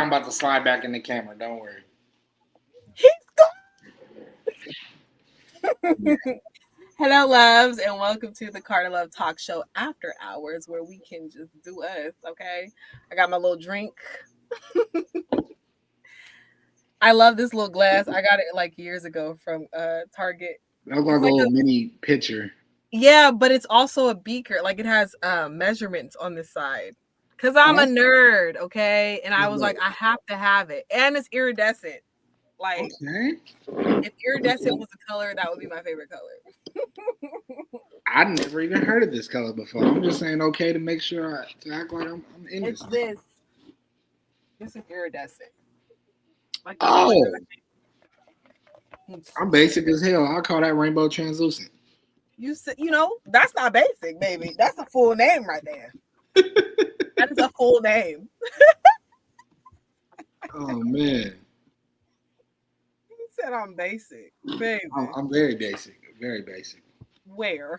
I'm about to slide back in the camera. Don't worry. Hello, loves, and welcome to the Carter Love Talk Show After Hours, where we can just do us, okay? I got my little drink. I love this little glass. I got it like years ago from Target. That was like It's a like little mini picture. yeah, but it's also a beaker. Like it has measurements on this side. Cause I'm a Oh, nerd, okay? And I that's was like, dope. I have to have it. And it's iridescent. Like Okay. if iridescent was a color, that would be my favorite color. I never even heard of this color before. I'm just saying okay to make sure to act like I'm in It's this. this. This is iridescent. Like the color Oh, it's I'm basic super. as hell. I call that rainbow translucent. That's not basic, baby. That's a full name right there. That is a full name. Oh man, You said I'm basic, baby. I'm very basic. Very basic. Where?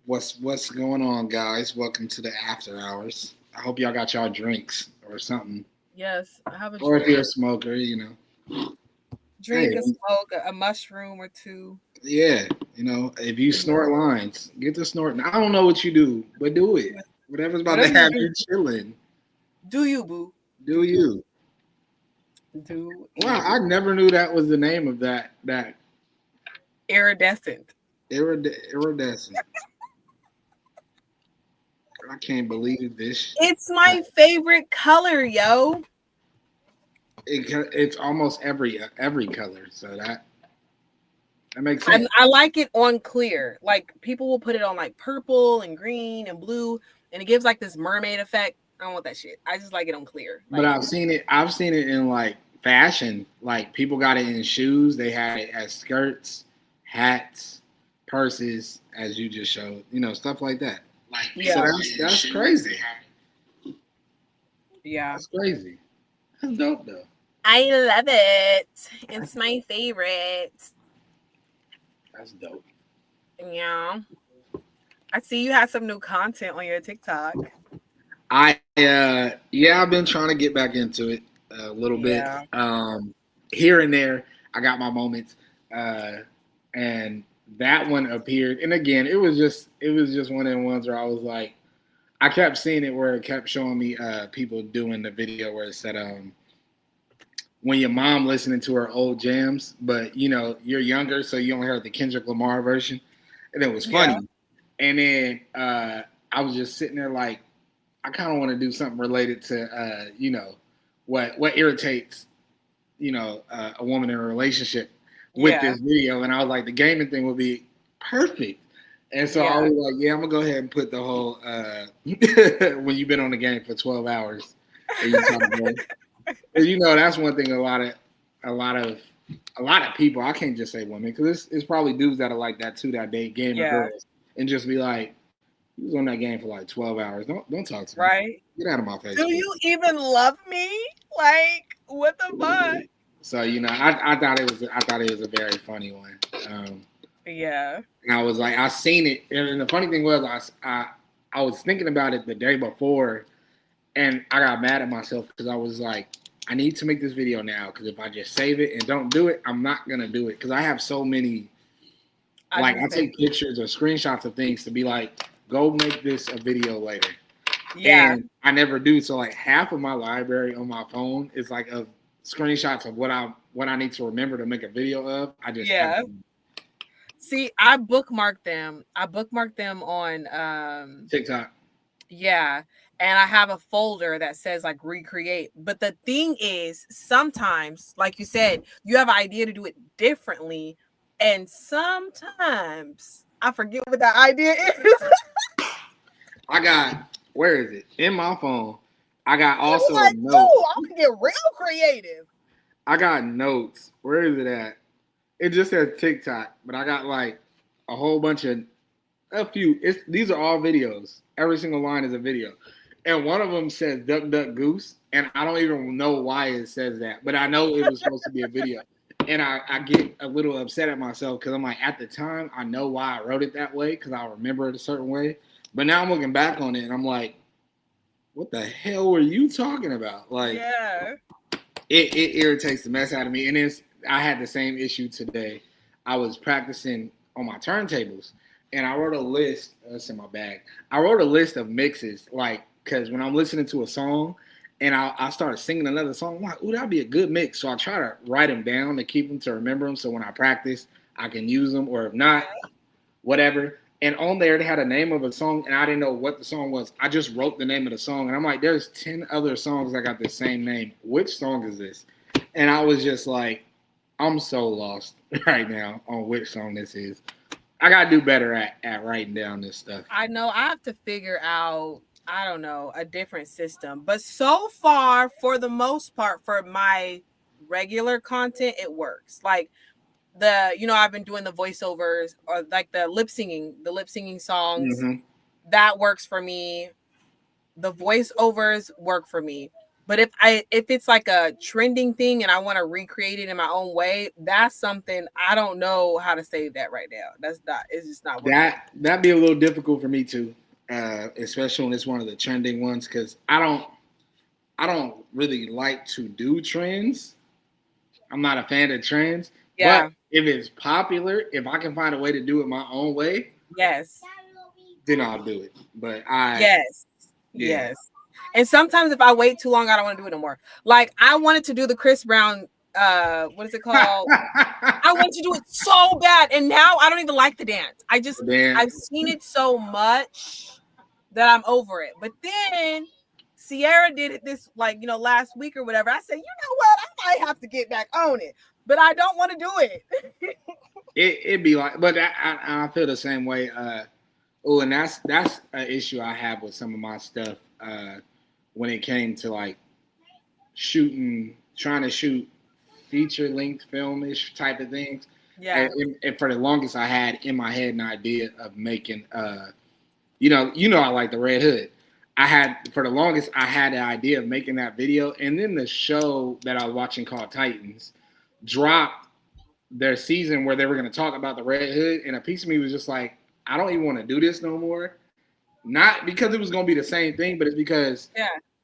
What's going on, guys? Welcome to the After Hours. I hope y'all got y'all drinks or something. Yes, I have a Or if drink. you're a smoker, Hey, Drink and smoke a mushroom or two. yeah, if you snort lines, get to snorting. I don't know what you do, but do it. Whatever's about to Whatever you have do, you chilling, do you, boo? do Do you? you? Do Wow, you? I never knew that was the name of that Iridescent. iridescent. I can't believe this. It's my favorite color, yo. It's almost every color, so that makes I, sense. I like it on clear. Like people will put it on like purple and green and blue, and it gives like this mermaid effect. I don't want that shit. I just like it on clear. But Like I've seen it in like fashion. Like people got it in shoes. They had it as skirts, hats, purses, as you just showed. Stuff like that. So yeah, that's crazy. yeah. That's crazy. That's dope though. I love it. It's my favorite. That's dope. Yeah. I see you have some new content on your TikTok. Yeah, I've been trying to get back into it a little bit. Yeah. Here and there, I got my moments. And that one appeared, and again, it was just one of the ones where I was like, I kept seeing it where it kept showing me people doing the video where it said when your mom listening to her old jams, but you're younger, so you only heard the Kendrick Lamar version, and it was Yeah. funny. And then I was just sitting there like, I kind of want to do something related to what irritates a woman in a relationship with Yeah. this video, and I was like, the gaming thing would be perfect. And so I Yeah. was like, yeah, I'm gonna go ahead and put the whole when you've been on the game for 12 hours and you talk about, that's one thing a lot of a lot of people, I can't just say women, because it's probably dudes that are like that too, that date gamer Yeah. girls and just be like, he was on that game for like 12 hours. Don't talk to me. Right. Get out of my face, Do please. you even love me? Like, what the fuck? So I thought it was a very funny one. Yeah. And I was like, I seen it, and the funny thing was, I was thinking about it the day before, and I got mad at myself because I was like, I need to make this video now, because if I just save it and don't do it, I'm not gonna do it, because I have so many. I Like do I the same take thing. pictures or screenshots of things to be like, go make this a video later, Yeah. and I never do. So like half of my library on my phone is like of screenshots of what I need to remember to make a video of. I just Yeah. haven't. See, I bookmarked them. I bookmarked them on TikTok. yeah, and I have a folder that says like recreate. But the thing is, sometimes, like you said, you have an idea to do it differently, and sometimes I forget what that idea is. I got, where is it? In my phone. I got I'm also a like, note. dude, I can get real creative. I got notes. Where is it at? It just says TikTok, but I got like a whole bunch of a few. These are all videos. Every single line is a video, and one of them says "duck duck goose," and I don't even know why it says that, but I know it was supposed to be a video, and I get a little upset at myself because I'm like, at the time I know why I wrote it that way because I remember it a certain way, But now I'm looking back on it and I'm like, what the hell were you talking about? Like, Yeah. it irritates the mess out of me. And I had the same issue today. I was practicing on my turntables, and I wrote a list. That's in my bag. I wrote a list of mixes, like, because when I'm listening to a song, and I started singing another song, I'm like, ooh, that'd be a good mix. So I try to write them down to keep them, to remember them, so when I practice, I can use them, or if not, whatever. And on there, they had a name of a song, and I didn't know what the song was. I just wrote the name of the song, and I'm like, there's 10 other songs that got the same name. Which song is this? And I was just like, I'm so lost right now on which song this is. I got to do better at writing down this stuff. I know I have to figure out, I don't know, a different system. But so far, for the most part, for my regular content, it works. Like I've been doing the voiceovers or like the lip singing songs. Mm-hmm. That works for me. The voiceovers work for me. But if it's like a trending thing and I want to recreate it in my own way, that's something I don't know how to save that right now. It's just not working. That'd be a little difficult for me too, especially when it's one of the trending ones, because I don't really like to do trends. I'm not a fan of trends. Yeah. But if it's popular, if I can find a way to do it my own way, Yes. then I'll do it. But Yes. Yeah. Yes. And sometimes if I wait too long, I don't want to do it no more. Like I wanted to do the Chris Brown, what is it called? I wanted to do it so bad, and now I don't even like the dance. I've seen it so much that I'm over it. But then Sierra did it this last week or whatever. I said, you know what? I might have to get back on it, but I don't want to do it. It'd be like, but I feel the same way. And that's an issue I have with some of my stuff when it came to like trying to shoot feature length filmish type of things. Yeah. And for the longest, I had in my head an idea of making, I like the Red Hood. For the longest, I had the idea of making that video, and then the show that I was watching called Titans dropped their season where they were going to talk about the Red Hood, and a piece of me was just like, I don't even want to do this no more. Not because it was going to be the same thing, but it's because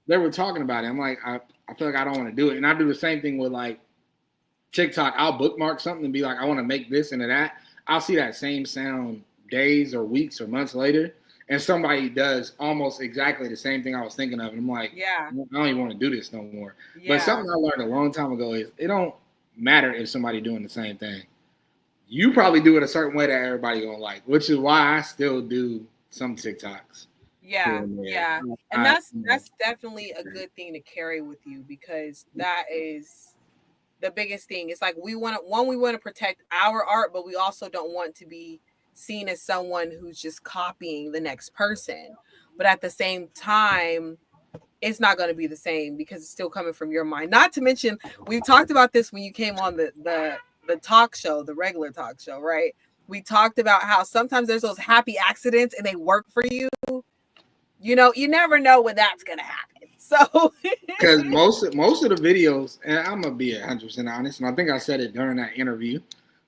they were talking about it. I'm like, I feel like I don't want to do it. And I do the same thing with like TikTok. I'll bookmark something and be like, I want to make this and that. I'll see that same sound days or weeks or months later, and somebody does almost exactly the same thing I was thinking of. And I'm like, I don't even want to do this no more. Yeah. But something I learned a long time ago is it don't matter if somebody doing the same thing. You probably do it a certain way that everybody gonna like, which is why I still do some TikToks. Yeah. And that's definitely a good thing to carry with you, because that is the biggest thing. It's like we want to protect our art, but we also don't want to be seen as someone who's just copying the next person. But at the same time, it's not going to be the same because it's still coming from your mind. Not to mention, we've talked about this when you came on the talk show, the regular talk show, right? We talked about how sometimes there's those happy accidents and they work for you. You know, you never know when that's going to happen. So, because most of the videos, and I'm gonna be 100% honest, and I think I said it during that interview,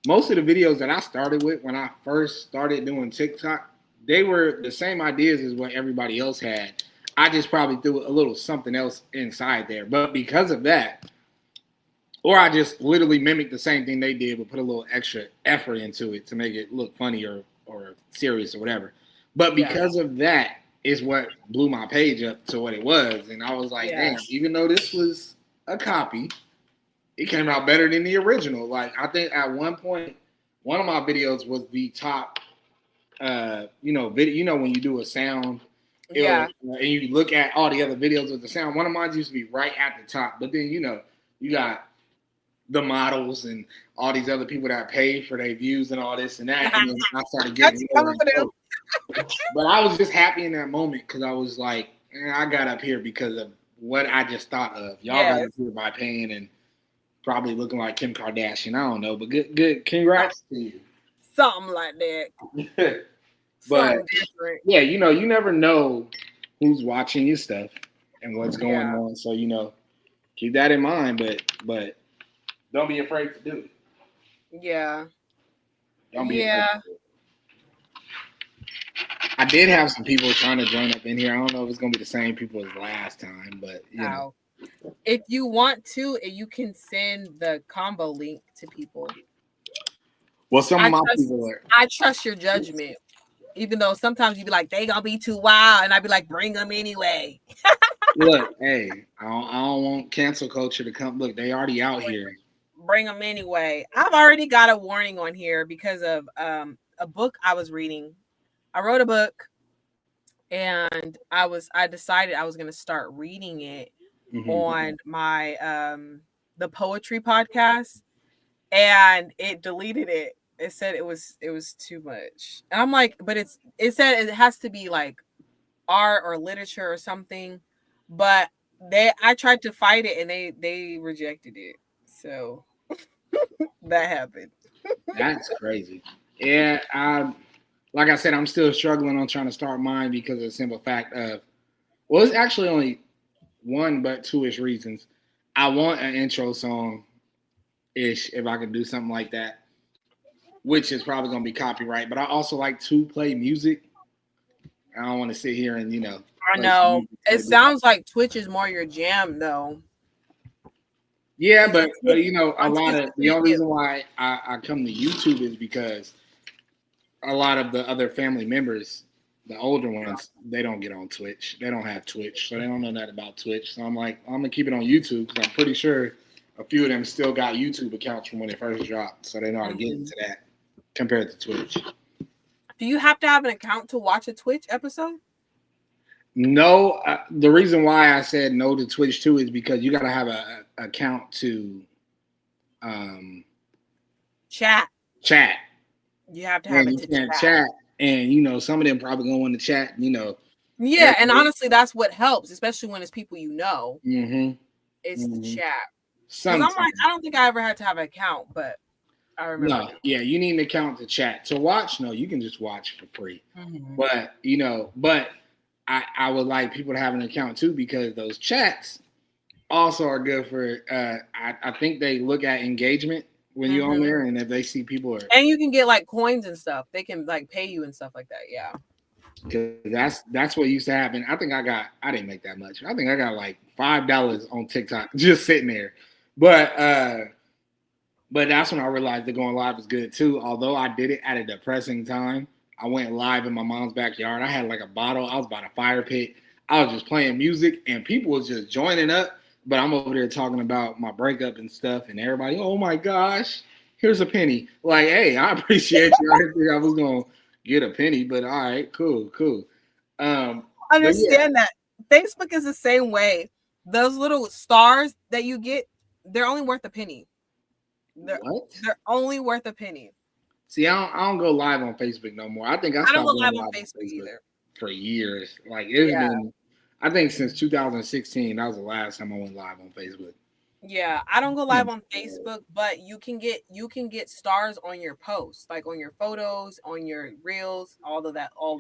most of the videos that I started with when I first started doing TikTok, they were the same ideas as what everybody else had. I just probably threw a little something else inside there. But because of that, or I just literally mimicked the same thing they did, but put a little extra effort into it to make it look funny or serious or whatever. But because of that is what blew my page up to what it was. And I was like, damn, even though this was a copy, it came out better than the original. Like, I think at one point, one of my videos was the top, video. When you do a sound, and you look at all the other videos with the sound, one of mine used to be right at the top. But then, you got the models and all these other people that pay for their views and all this and that. And then I started getting more. But I was just happy in that moment because I was like, I got up here because of what I just thought of. Y'all got up here by paying and probably looking like Kim Kardashian. I don't know, but good. Congrats to you. Something like that. But yeah, you never know who's watching your stuff and what's going on. So keep that in mind. But don't be afraid to do it. Yeah. Don't be afraid to do it. I did have some people trying to join up in here. I don't know if it's gonna be the same people as last time, but you know. Wow. If you want to, you can send the combo link to people. Well, some I of my trust people are. I trust your judgment. Even though sometimes you be like, they gonna be too wild, and I'd be like, bring them anyway. Look, hey, I don't want cancel culture to come. Look, they already out here. Bring them anyway. I've already got a warning on here because of a book I was reading. I wrote a book and I decided I was gonna start reading it on my the poetry podcast, and it deleted it. It said it was too much. And I'm like, but it said it has to be like art or literature or something. But I tried to fight it and they rejected it. So that happened. That's crazy. Yeah, like I said, I'm still struggling on trying to start mine because of the simple fact of, well, it's actually only one but two-ish reasons. I want an intro song ish if I could do something like that, which is probably gonna be copyright. But I also like to play music. I don't want to sit here and I play some know. music. It sounds like Twitch is more your jam though. Yeah, Because but a on lot Twitch of the you only get reason why I come to YouTube is because a lot of the other family members, the older ones, they don't get on Twitch. They don't have Twitch, so they don't know that about Twitch. So I'm like, I'm gonna keep it on YouTube because I'm pretty sure a few of them still got YouTube accounts from when it first dropped, so they know how to get into that compared to Twitch. Do you have to have an account to watch a Twitch episode? No, the reason why I said no to Twitch too is because you got to have a account to Chat. chat. You have to have And it you to can't chat. chat, and some of them probably gonna want to chat. Yeah, and honestly, that's what helps, especially when it's people you know. Mm-hmm. It's the chat. Because I'm Sometimes. like, I don't think I ever had to have an account, but I remember. No, yeah, you need an account to chat. To watch, no, you can just watch for free. Mm-hmm. But I would like people to have an account too because those chats also are good for. I think they look at engagement when you're on there, and if they see people are, and you can get like coins and stuff. They can like pay you and stuff like that. Yeah. because that's what used to happen. I didn't make that much. I think I got like $5 on TikTok just sitting there, but that's when I realized that going live was good too. Although I did it at a depressing time. I went live in my mom's backyard. I had like a bottle. I was by a fire pit. I was just playing music and people was just joining up. But I'm over there talking about my breakup and stuff, and everybody, oh my gosh, here's a penny. Like, hey, I appreciate you. I didn't think I was gonna get a penny, but all right, cool. Understand that. Facebook is the same way. Those little stars that you get, they're only worth a penny. They're only worth a penny. See, I don't go live on Facebook no more. I think I don't go stopped live going on Facebook either for years. Like it's been, I think since 2016, that was the last time I went live on Facebook. Yeah, I don't go live on Facebook, but you can get stars on your posts, like on your photos, on your reels, all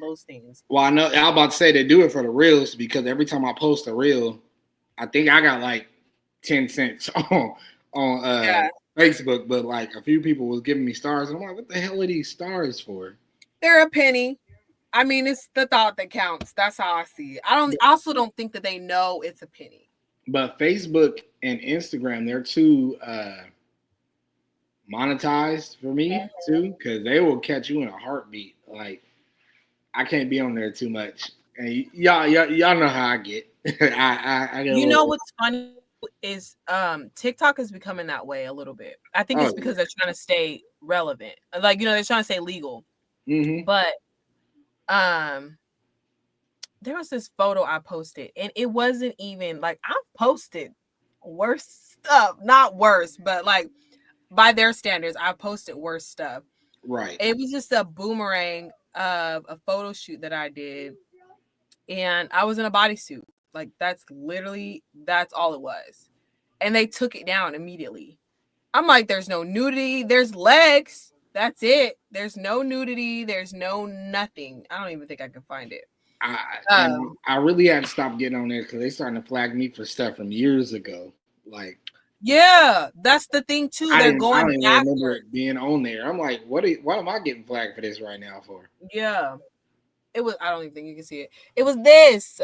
those things. Well, I know I was about to say they do it for the reels because every time I post a reel, I think I got like 10 cents on Facebook, but like a few people was giving me stars. And I'm like, what the hell are these stars for? They're a penny. I mean, it's the thought that counts. That's how I see it. I also don't think that they know it's a penny. But Facebook and Instagram, they're too monetized for me too, because they will catch you in a heartbeat. Like I can't be on there too much, and y'all know how I get. I get. You know what's funny is TikTok is becoming that way a little bit. I think it's because they're trying to stay relevant, like they're trying to stay legal. Mm-hmm. But there was this photo I posted, and it wasn't even like I've posted worse stuff, not worse, but like by their standards, I posted worse stuff. Right. It was just a boomerang of a photo shoot that I did, and I was in a bodysuit. Like that's all it was, and they took it down immediately. I'm like, there's no nudity, there's legs. That's it. There's no nudity. There's no nothing. I don't even think I can find it. I really had to stop getting on there because they starting to flag me for stuff from years ago. Like, yeah, that's the thing too. I They're don't going even backwards. remember it being on there. I'm like, what am I getting flagged for this right now for? Yeah. It was. I don't even think you can see it. It was this.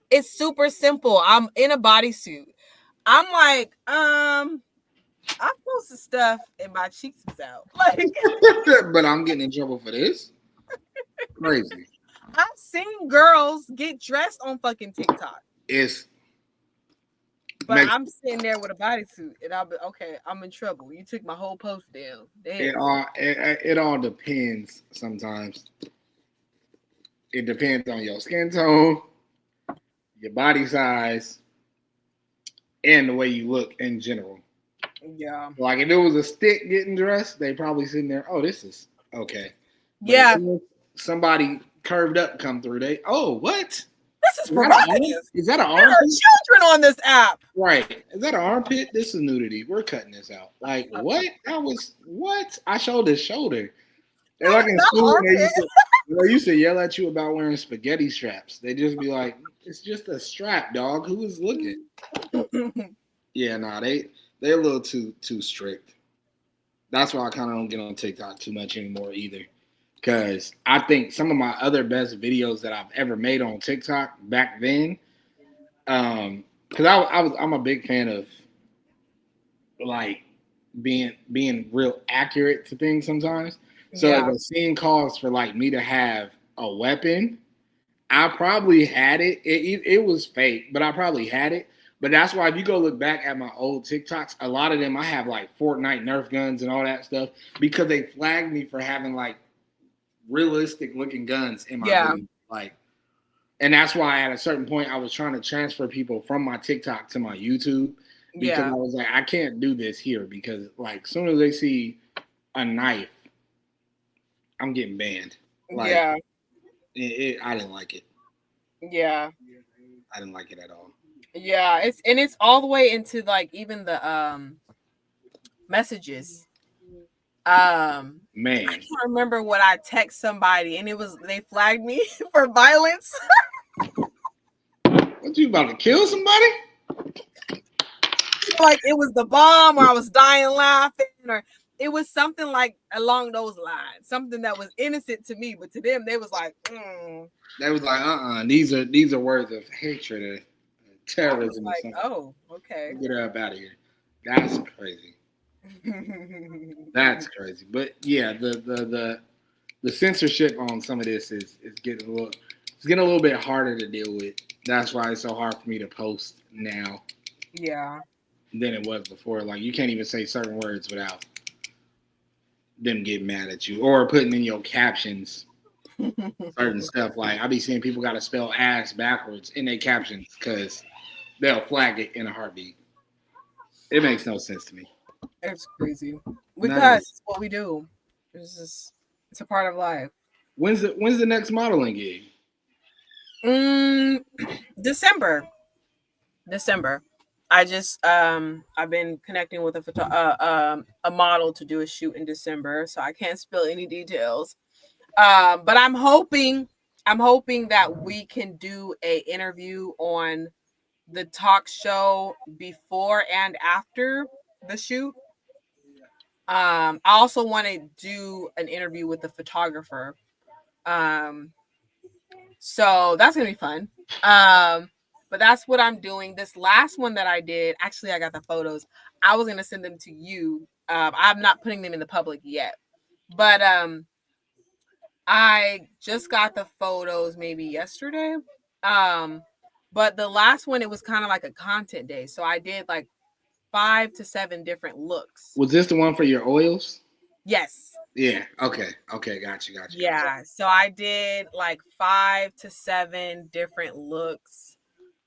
It's super simple. I'm in a bodysuit. I'm like, I'm supposed to stuff and my cheeks was out. Like, But I'm getting in trouble for this. Crazy. I've seen girls get dressed on fucking TikTok, It's but I'm sitting there with a bodysuit, and I'll be okay. I'm in trouble. You took my whole post down. Damn. it all depends. Sometimes it depends on your skin tone, your body size, and the way you look in general. Yeah. Like if it was a stick getting dressed, they probably sitting there. Oh, this is okay. But Yeah. if somebody curved up come through, they what? This is provocative. Is that an There armpit? are children on this app. Right. Is that an armpit? This is nudity. We're cutting this out. Like what? That was what? I showed his shoulder. They're like in school. They used to yell at you about wearing spaghetti straps. They just be like, "It's just a strap, dog. Who is looking?" Yeah, nah, they're a little too strict. That's why I kind of don't get on TikTok too much anymore either. Because I think some of my other best videos that I've ever made on TikTok back then, because I'm a big fan of like being real accurate to things sometimes. So if a scene calls for like me to have a weapon, I probably had it. It was fake, but I probably had it. But that's why if you go look back at my old TikToks, a lot of them I have like Fortnite Nerf guns and all that stuff because they flagged me for having like realistic looking guns in my video. Like, and that's why at a certain point I was trying to transfer people from my TikTok to my YouTube because I was like, I can't do this here because like as soon as they see a knife, I'm getting banned. Like, I didn't like it. Yeah. I didn't like it at all. Yeah, it's all the way into like even the messages. Man, I can't remember what I text somebody and they flagged me for violence. What, you about to kill somebody? Like it was the bomb or I was dying laughing or it was something like along those lines, something that was innocent to me, but to them they was like, They was like, these are words of hatred or terrorism or something. Oh, okay. Get her up out of here. That's crazy. That's crazy. But yeah, the censorship on some of this is getting a little bit harder to deal with. That's why it's so hard for me to post now. Yeah. Than it was before. Like you can't even say certain words without them getting mad at you or putting in your captions certain stuff. Like I be seeing people got to spell ass backwards in their captions because they'll flag it in a heartbeat. It makes no sense to me. It's crazy. Because it's what we do. It's a part of life. When's the next modeling gig? December. I just I've been connecting with a model to do a shoot in December, so I can't spill any details. But I'm hoping that we can do a interview on the talk show before and after the shoot. I also want to do an interview with the photographer. So that's gonna be fun. But that's what I'm doing. This last one that I did, actually, I got the photos. I was gonna send them to you. I'm not putting them in the public yet, but I just got the photos maybe yesterday. But the last one, it was kind of like a content day, so I did like 5 to 7 different looks. Was this the one for your oils? Yes. Yeah. Okay. Got you. Yeah. So I did like 5 to 7 different looks.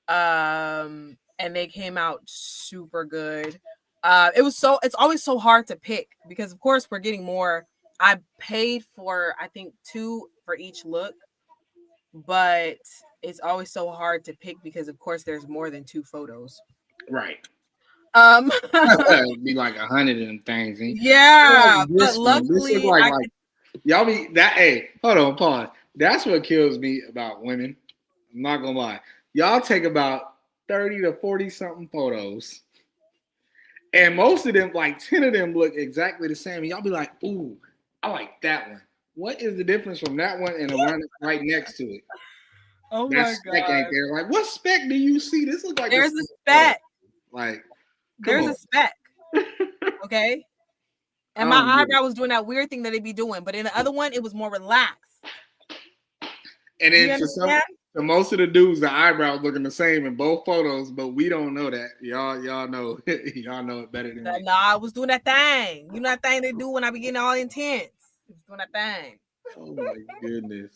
And they came out super good. It's always so hard to pick because of course we're getting more. I paid for I think 2 for each look, but it's always so hard to pick because of course there's more than 2 photos. Right. It'd be like 100 of them things. Yeah, like but luckily like y'all be that. Hey, hold on, pause. That's what kills me about women. I'm not gonna lie. Y'all take about 30 to 40 something photos, and most of them, like 10 of them, look exactly the same. And y'all be like, "Ooh, I like that one." What is the difference from that one and the one right next to it? Oh That my speck god. ain't there. Like, what speck do you see? This looks like There's a speck. Like, come There's on. a speck. Okay. And my eyebrow was doing that weird thing that they be doing, but in the other one, it was more relaxed. And then to most of the dudes, the eyebrows looking the same in both photos, but we don't know that. Y'all know y'all know it better than me. No, I was doing that thing. You know that thing they do when I be getting all intense. I was doing that thing. Oh my goodness.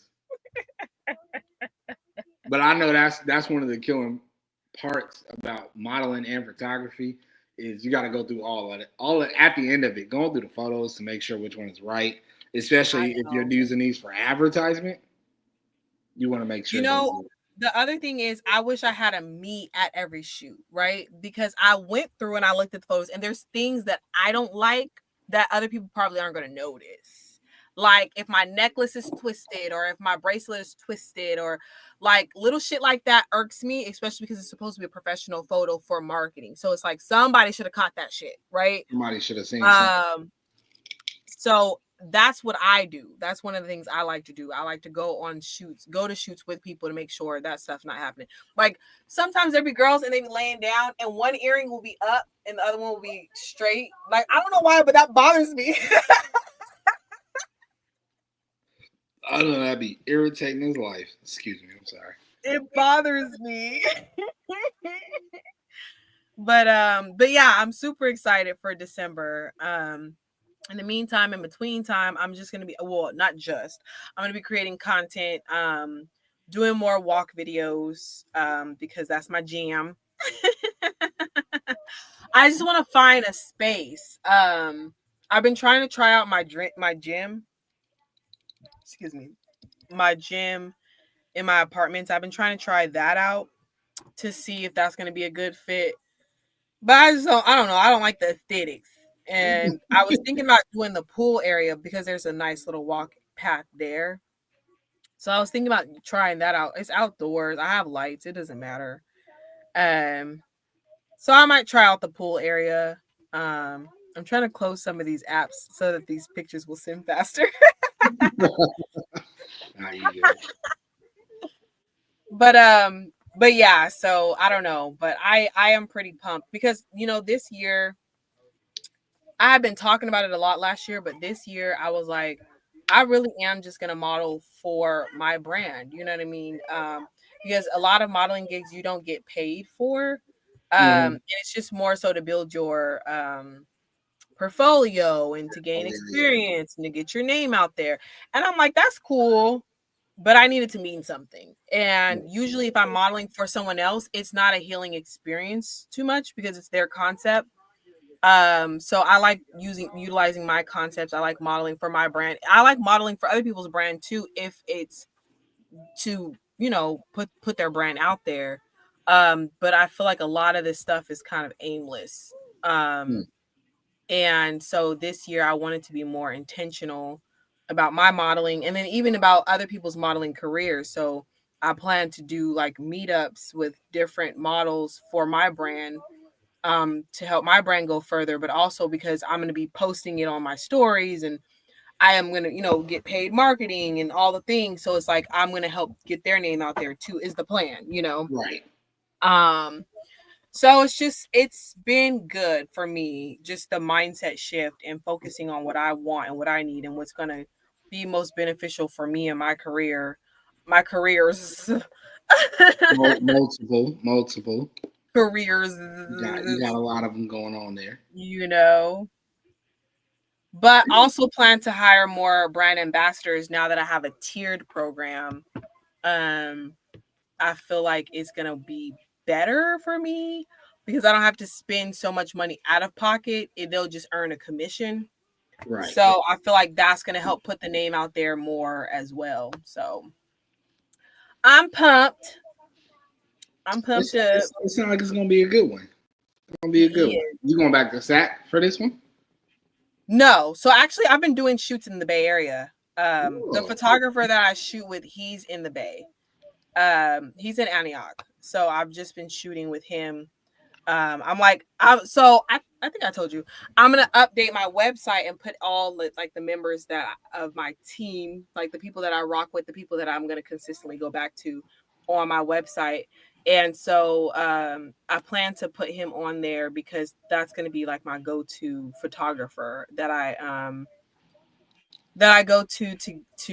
But I know that's one of the killing parts about modeling and photography is you got to go through all of it. At the end of it, going through the photos to make sure which one is right, especially if you're using these for advertisement. You want to make sure. You know, the other thing is I wish I had a me at every shoot, right? Because I went through and I looked at the photos and there's things that I don't like that other people probably aren't going to notice. Like if my necklace is twisted or if my bracelet is twisted or like little shit like that irks me, especially because it's supposed to be a professional photo for marketing. So it's like somebody should have caught that shit, right? Somebody should have seen something. So that's what I do. That's one of the things I like to do. I like to go to shoots with people to make sure that stuff's not happening. Like sometimes there be girls and they be laying down and one earring will be up and the other one will be straight. Like I don't know why, but that bothers me. I don't know, that'd be irritating as life. Excuse me, I'm sorry. It bothers me. But yeah, I'm super excited for December. In the meantime, in between time, I'm just gonna be I'm gonna be creating content, doing more walk videos, because that's my jam. I just want to find a space. I've been trying to try out my gym. Excuse me, my gym in my apartments. I've been trying to try that out to see if that's gonna be a good fit. But I don't know. I don't like the aesthetics. And I was thinking about doing the pool area because there's a nice little walk path there. So I was thinking about trying that out. It's outdoors. I have lights. It doesn't matter. So I might try out the pool area. I'm trying to close some of these apps so that these pictures will send faster. But yeah, so I don't know, but I am pretty pumped because this year I had been talking about it a lot last year, but this year I was like, I really am just gonna model for my brand. You know what I mean? Because a lot of modeling gigs you don't get paid for, and it's just more so to build your portfolio and to gain experience and to get your name out there. And I'm like, that's cool, but I need it to mean something. And usually, if I'm modeling for someone else, it's not a healing experience too much because it's their concept. So I like utilizing my concepts. I like modeling for my brand. I like modeling for other people's brand too, if it's to put their brand out there. But I feel like a lot of this stuff is kind of aimless. And so this year I wanted to be more intentional about my modeling and then even about other people's modeling careers. So I plan to do like meetups with different models for my brand, to help my brand go further, but also because I'm going to be posting it on my stories and I am going to, get paid marketing and all the things. So it's like, I'm going to help get their name out there too, is the plan, Right. So it's been good for me, just the mindset shift and focusing on what I want and what I need and what's going to be most beneficial for me and my careers. multiple careers. You got a lot of them going on there. But also plan to hire more brand ambassadors now that I have a tiered program. I feel like it's going to be better for me because I don't have to spend so much money out of pocket. They'll just earn a commission. Right. So I feel like that's going to help put the name out there more as well. So I'm pumped. It sounds like it's going to be a good one. It's going to be a good one. You going back to SAC for this one? No. So actually, I've been doing shoots in the Bay Area. The photographer that I shoot with, he's in the Bay. He's in Antioch. So I've just been shooting with him. I'm like, I think I told you I'm gonna update my website and put all like the members that of my team, like the people that I rock with, the people that I'm gonna consistently go back to on my website. And so I plan to put him on there because that's gonna be like my go-to photographer that I go to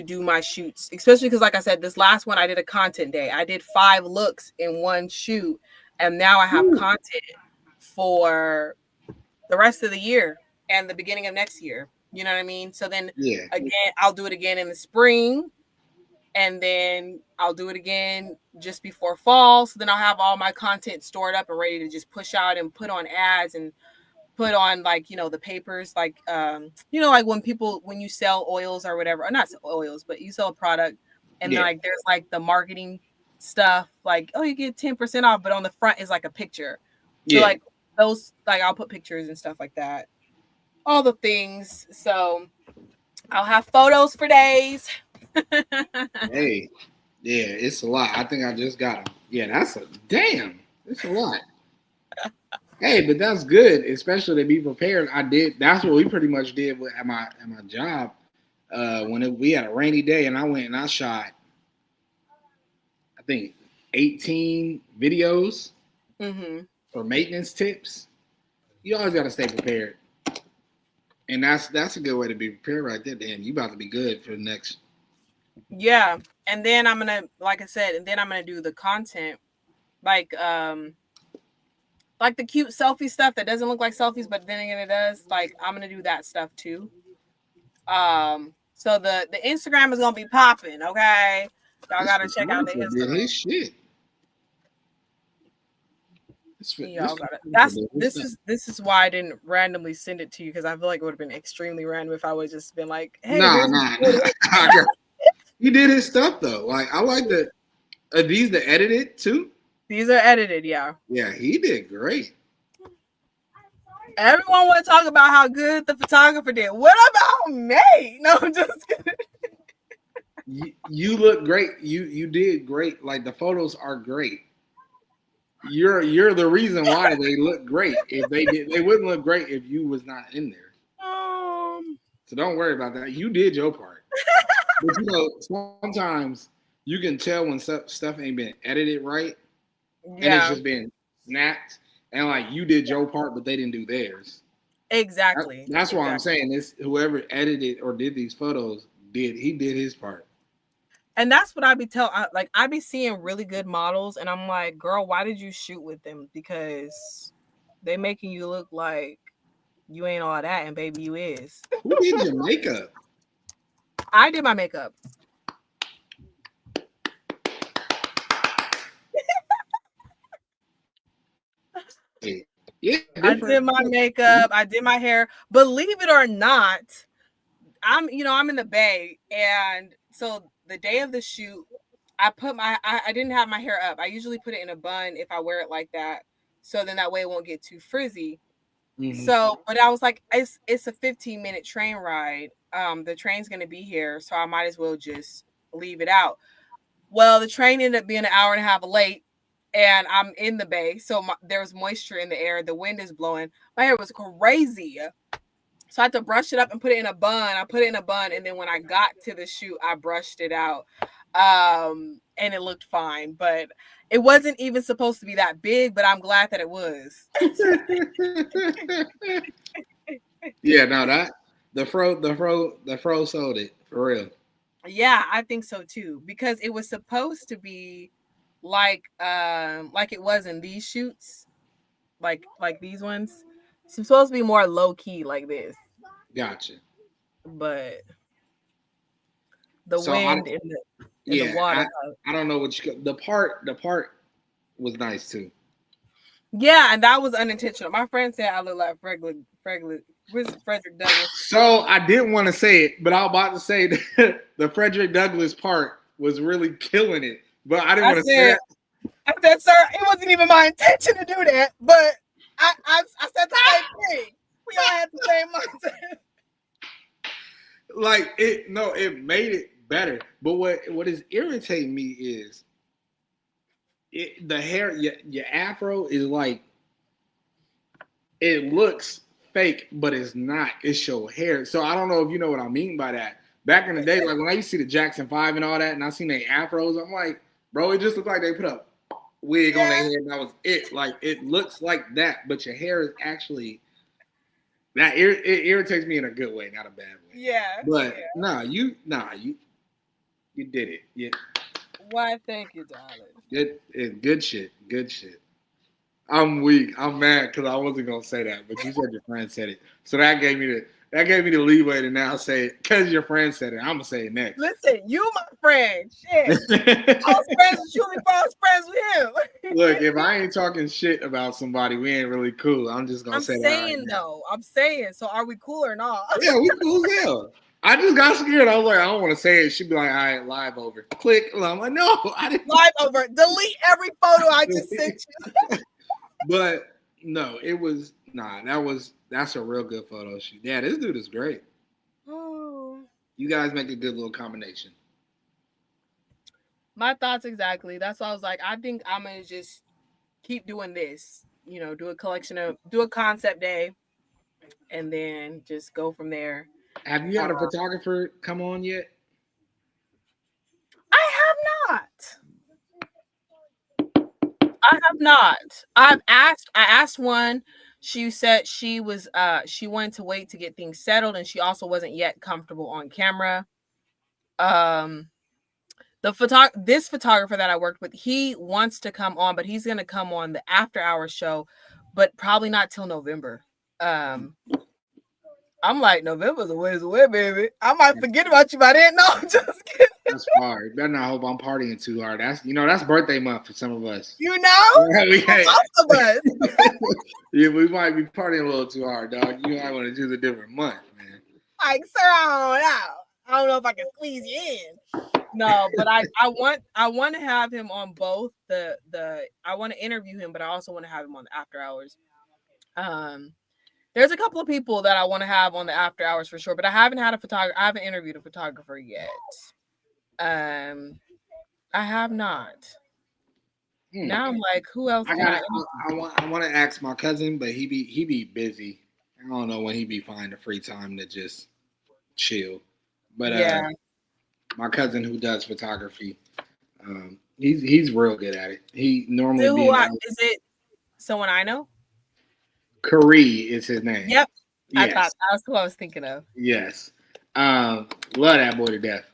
do my shoots, especially because, like I said, this last one I did a content day. I did 5 looks in one shoot, and now I have content for the rest of the year and the beginning of next year. You know what I mean? So then again, I'll do it again in the spring, and then I'll do it again just before fall. So then I'll have all my content stored up and ready to just push out and put on ads and put on, like, the papers, like like when you sell oils or whatever, or not oils, but you sell a product, and then like there's like the marketing stuff, like, oh, you get 10% off, but on the front is like a picture. So like those, like, I'll put pictures and stuff like that, all the things. So I'll have photos for days. Hey, yeah, it's a lot. I think I just got them. Yeah, it's a lot. Hey, but that's good, especially to be prepared. That's what we pretty much did at my job. We had a rainy day, and I went and I shot, I think, 18 videos for maintenance tips. You always got to stay prepared, and that's a good way to be prepared right there. Damn, you about to be good for the next. Yeah, and then I'm gonna, like I said, and then I'm gonna do the content, like the cute selfie stuff that doesn't look like selfies, but then again it does. Like, I'm gonna do that stuff too. So the Instagram is gonna be popping. Okay, y'all gotta check out the Instagram. His shit. This is why I didn't randomly send it to you, because I feel like it would have been extremely random if I would just been like, hey, nah. He did his stuff though. Like, I like the. Are these the edited too? These are edited, yeah. Yeah, he did great. Everyone want to talk about how good the photographer did. What about me? No, I'm just kidding. You look great. You did great. Like, the photos are great. You're the reason why they look great. If they wouldn't look great if you was not in there. So don't worry about that. You did your part. But sometimes you can tell when stuff ain't been edited right. And it's just been snapped, and like, you did your part, but they didn't do theirs. Exactly. That's why I'm saying this. Whoever edited or did these photos did his part. And that's what I be seeing really good models, and I'm like, girl, why did you shoot with them? Because they making you look like you ain't all that, and baby, you is. Who did your makeup? I did my makeup. Yeah, I did my makeup. I did my hair. Believe it or not, I'm in the Bay, and so the day of the shoot, I didn't have my hair up. I usually put it in a bun if I wear it like that, so then that way it won't get too frizzy. So, but I was like, it's a 15-minute train ride. The train's gonna be here, so I might as well just leave it out. Well, the train ended up being an hour and a half late, and I'm in the Bay, so there was moisture in the air. The wind is blowing. My hair was crazy, so I had to brush it up and put it in a bun. I put it in a bun, and then when I got to the shoot, I brushed it out, and it looked fine. But it wasn't even supposed to be that big, but I'm glad that it was. Yeah, no, that the fro sold it for real. Yeah, I think so too, because it was supposed to be like it was in these shoots, like these ones. It's supposed to be more low key like this. Gotcha. But the wind in the water. I don't know what the part was nice too. Yeah, and that was unintentional. My friend said I look like Frederick Douglass. So I didn't want to say it, but I was about to say that the Frederick Douglass part was really killing it. But I didn't want to say that. I said, sir, it wasn't even my intention to do that. But I said the same thing. We all had the same mindset. Like, it made it better. But what is irritating me is the hair, your afro is like it looks fake, but it's not. It's your hair. So I don't know if you know what I mean by that. Back in the day, like when I used to see the Jackson 5 and all that, and I seen their afros, I'm like, bro, it just looked like they put a wig on their head and that was it. Like it looks like that, but your hair is actually that. It irritates me in a good way, not a bad way. Yeah. But you did it. Yeah, Why? Thank you, darling. good shit. Good shit. I'm weak. I'm mad because I wasn't gonna say that, but you said your friend said it, so that gave me the leeway to now say it because your friend said it. I'm gonna say it next. Listen, you my friend. Shit. I was friends with you before I was friends with him. Look, if I ain't talking shit about somebody, we ain't really cool. I'm just gonna I'm say that right saying now. though. I'm saying. So are we cool or not? Yeah, we cool as hell. I just got scared. I was like, I don't want to say it. She'd be like, all right, live over. Click. And I'm like, no, I didn't. Live over. Delete every photo I just sent you. But no, it was that's a real good photo shoot. Yeah, this dude is great. Oh. You guys make a good little combination. My thoughts exactly. That's why I was like, I think I'm gonna just keep doing this. You know, do a concept day, and then just go from there. Have you had a photographer come on yet? I have not. I have not. I asked one. She said she wanted to wait to get things settled, and she also wasn't yet comfortable on camera. Um this photographer that I worked with, he wants to come on, but he's gonna come on the after hours show, but probably not till November. Um I'm like, November's a ways away, baby. I might forget about you by then. No, I'm just kidding. That's hard. You better not hope I'm partying too hard. That's birthday month for some of us. You know? Most of us. Yeah, we might be partying a little too hard, dog. You might want to choose a different month, man. Like, sir, I don't know if I can squeeze you in. No, but I want to have him on both the I want to interview him, but I also want to have him on the after hours. There's a couple of people that I want to have on the after hours for sure, but I haven't interviewed a photographer yet. I have not. Now I'm like, who else can I want to ask my cousin, but he be busy. I don't know when he be finding the free time to just chill. But yeah. My cousin who does photography, he's real good at it. He normally is it someone I know? Curry is his name. Yep. Yes. I thought that's who I was thinking of. Yes. Love that boy to death.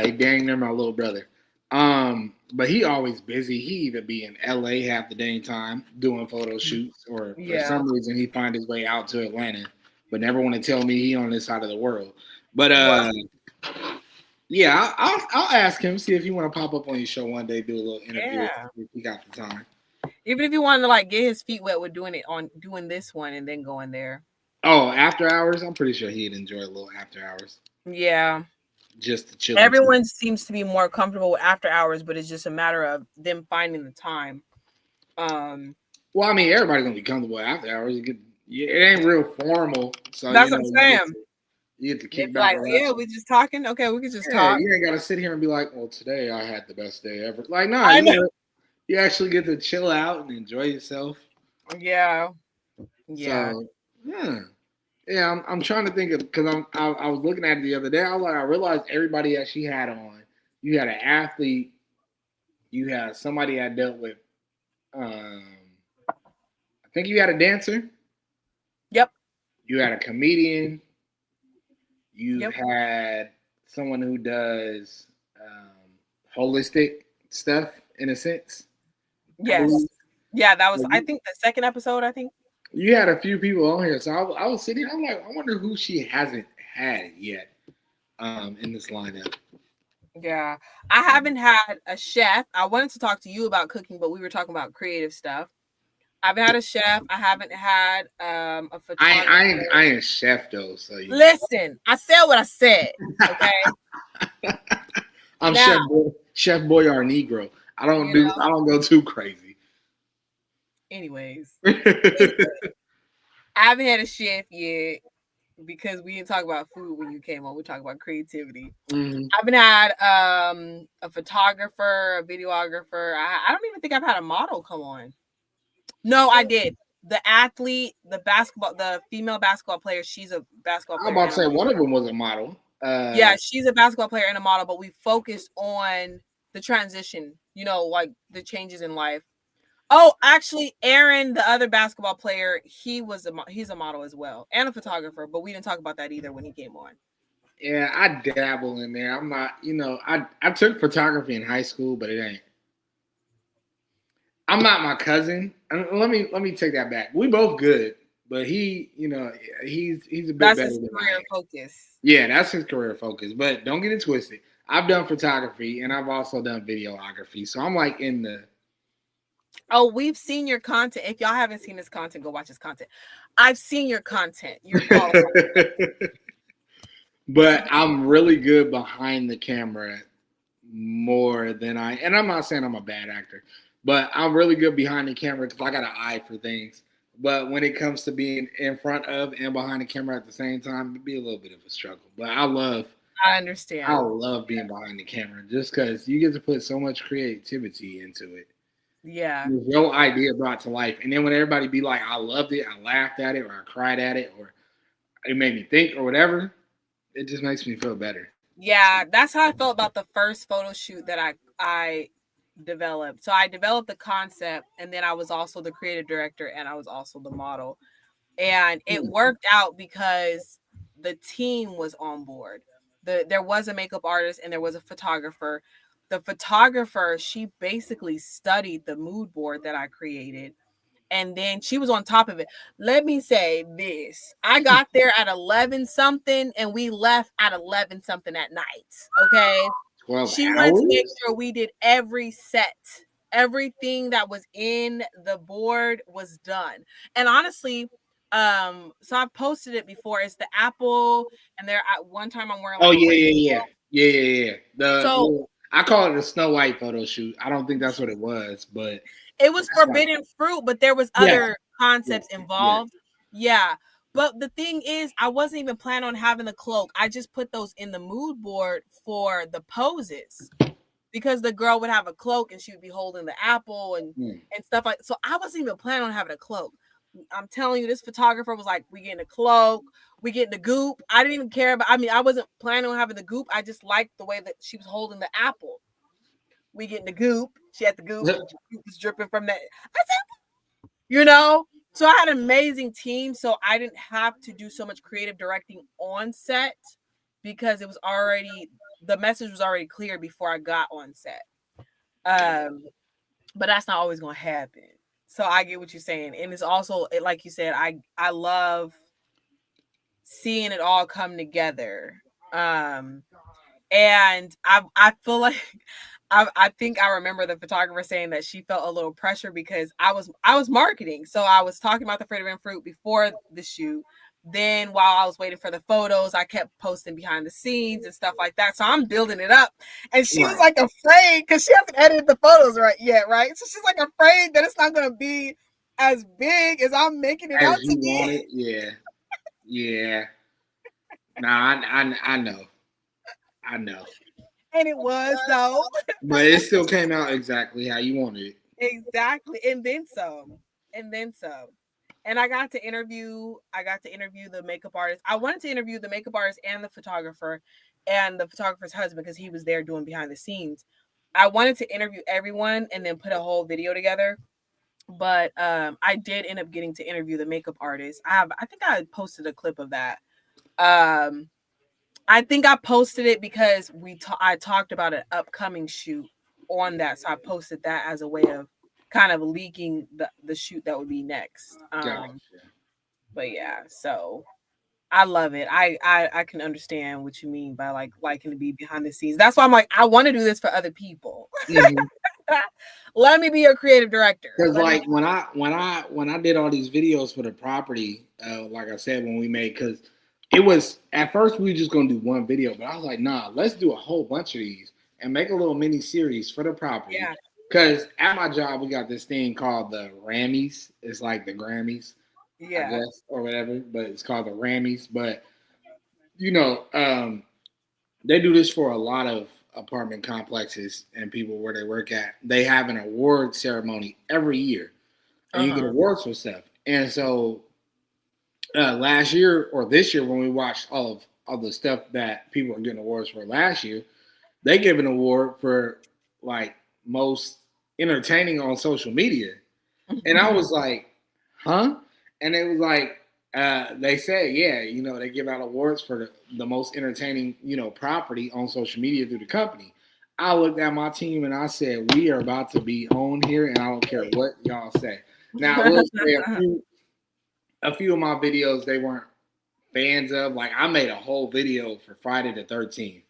He dang near my little brother. But he always busy. He either be in LA half the dang time doing photo shoots, or for some reason he find his way out to Atlanta, but never want to tell me he on this side of the world. But yeah, I'll ask him, see if he want to pop up on your show one day, do a little interview if he got the time. Even if you wanted to like get his feet wet with doing this one and then going there. Oh, after hours? I'm pretty sure he'd enjoy a little after hours. Yeah. Just to chill. Everyone seems to be more comfortable with after hours, but it's just a matter of them finding the time. Well, I mean, everybody's gonna be comfortable after hours. It ain't real formal, so that's what I'm saying. You get to kick back. Like, yeah, we just talking. Okay, we can just talk. You ain't gotta sit here and be like, "Well, today I had the best day ever." Like, no, you actually get to chill out and enjoy yourself. Yeah. So, yeah. I'm trying to think of, because I was looking at it the other day. I realized everybody that she had on. You had an athlete. You had somebody that dealt with. I think you had a dancer. Yep. You had a comedian. You had someone who does holistic stuff in a sense. Yes. Yeah, that was, I think, the second episode, I think. You had a few people on here. So I was sitting here, I'm like, I wonder who she hasn't had yet in this lineup. Yeah. I haven't had a chef. I wanted to talk to you about cooking, but we were talking about creative stuff. I haven't had a chef. I haven't had a photographer. I ain't a chef though. So listen, I said what I said. Okay. I'm Chef Boyardee Negro. I don't go too crazy. Anyways, I haven't had a chef yet because we didn't talk about food when you came on. We talked about creativity. Mm-hmm. I haven't had a photographer, a videographer. I don't even think I've had a model come on. No, I did. the athlete, the female basketball player, she's a basketball I was player about to and a say model. one of them was a model. Yeah, she's a basketball player and a model, but we focused on the transition, like the changes in life. Oh, actually, Aaron, the other basketball player, he's a model as well and a photographer, but we didn't talk about that either when he came on. Yeah, I dabble in there. I'm not, I took photography in high school, but it ain't. I'm not my cousin. Let me take that back. We both good, but he's a bit That's better his than I career am. focus. Yeah, that's his career focus. But don't get it twisted. I've done photography and I've also done videography. So I'm like in the Oh, we've seen your content. If y'all haven't seen his content, go watch his content. I've seen your content. You're qualified. but I'm really good behind the camera more than and I'm not saying I'm a bad actor, but I'm really good behind the camera because I got an eye for things. But when it comes to being in front of and behind the camera at the same time, it'd be a little bit of a struggle. But I I understand. love being behind the camera just because you get to put so much creativity into it. Yeah. Your idea brought to life, and then when everybody be like, "I loved it," I laughed at it, or I cried at it, or it made me think, or whatever, it just makes me feel better. Yeah, that's how I felt about the first photo shoot that I developed. So I developed the concept and then I was also the creative director and I was also the model. And it worked out because the team was on board. There was a makeup artist and there was a photographer. The photographer, she basically studied the mood board that I created and then she was on top of it. Let me say this. I got there at 11 something and we left at 11 something at night. Okay. 12 She wanted to make hours? sure we did every set. Everything that was in the board was done. And honestly, so I've posted it before. It's the apple, and there at one time I'm wearing Oh like a yeah, rainbow. yeah, yeah, yeah, yeah, yeah. So I call it a Snow White photo shoot. I don't think that's what it was, but it was that's like forbidden fruit, but there was yeah, other yeah, concepts yeah. involved. Yeah. But the thing is, I wasn't even planning on having the cloak. I just put those in the mood board for the poses because the girl would have a cloak and she would be holding the apple and stuff like. So I wasn't even planning on having a cloak. I'm telling you, this photographer was like, "We getting a cloak, we getting the goop." I didn't even care about. I mean, I wasn't planning on having the goop. I just liked the way that she was holding the apple. We getting the goop. She had the goop. The goop was dripping from that. I said, So I had an amazing team. So I didn't have to do so much creative directing on set because it was already the message was already clear before I got on set. But that's not always going to happen. So I get what you're saying, and it's also like you said. I love seeing it all come together. And I feel like I think I remember the photographer saying that she felt a little pressure because I was marketing. So I was talking about the Freedom and Fruit before the shoot. Then while I was waiting for the photos, I kept posting behind the scenes and stuff like that. So I'm building it up. And she was Right. like afraid because she hasn't edited the photos right yet, right? So she's like afraid that it's not gonna be as big as I'm making it As out to you want be. it, yeah, yeah. Nah, I know, I know, And it was though. but it still came out exactly how you wanted it. Exactly. And then some. And then some. And I got to interview the makeup artist. I wanted to interview the makeup artist and the photographer and the photographer's husband because he was there doing behind the scenes. I wanted to interview everyone and then put a whole video together. But I did end up getting to interview the makeup artist. I think I posted a clip of that. Um I think I posted it because I talked about an upcoming shoot on that, so I posted that as a way of kind of leaking the shoot that would be next. Gotcha. But yeah, so I love it. I can understand what you mean by like liking to be behind the scenes. That's why I'm like I want to do this for other people. Mm-hmm. Let me be a creative director. Because Let me like be. when I did all these videos for the property, like I said when we made, because it was at first we were just gonna do one video, but I was like, nah, let's do a whole bunch of these and make a little mini series for the property. Yeah. Because at my job we got this thing called the Rammies. It's like the Grammys, I Yeah. guess, or whatever, but it's called the Rammies. But you know, they do this for a lot of apartment complexes and people where they work at. They have an award ceremony every year, and you get Uh-huh. awards for stuff. And so last year or this year, when we watched all the stuff that people are getting awards for last year, they gave an award for like most entertaining on social media. And I was like, huh? And it was like, they said, yeah, they give out awards for the most entertaining, property on social media through the company. I looked at my team and I said, we are about to be on here, and I don't care what y'all say. Now, I will say a few of my videos they weren't fans of. Like, I made a whole video for Friday the 13th.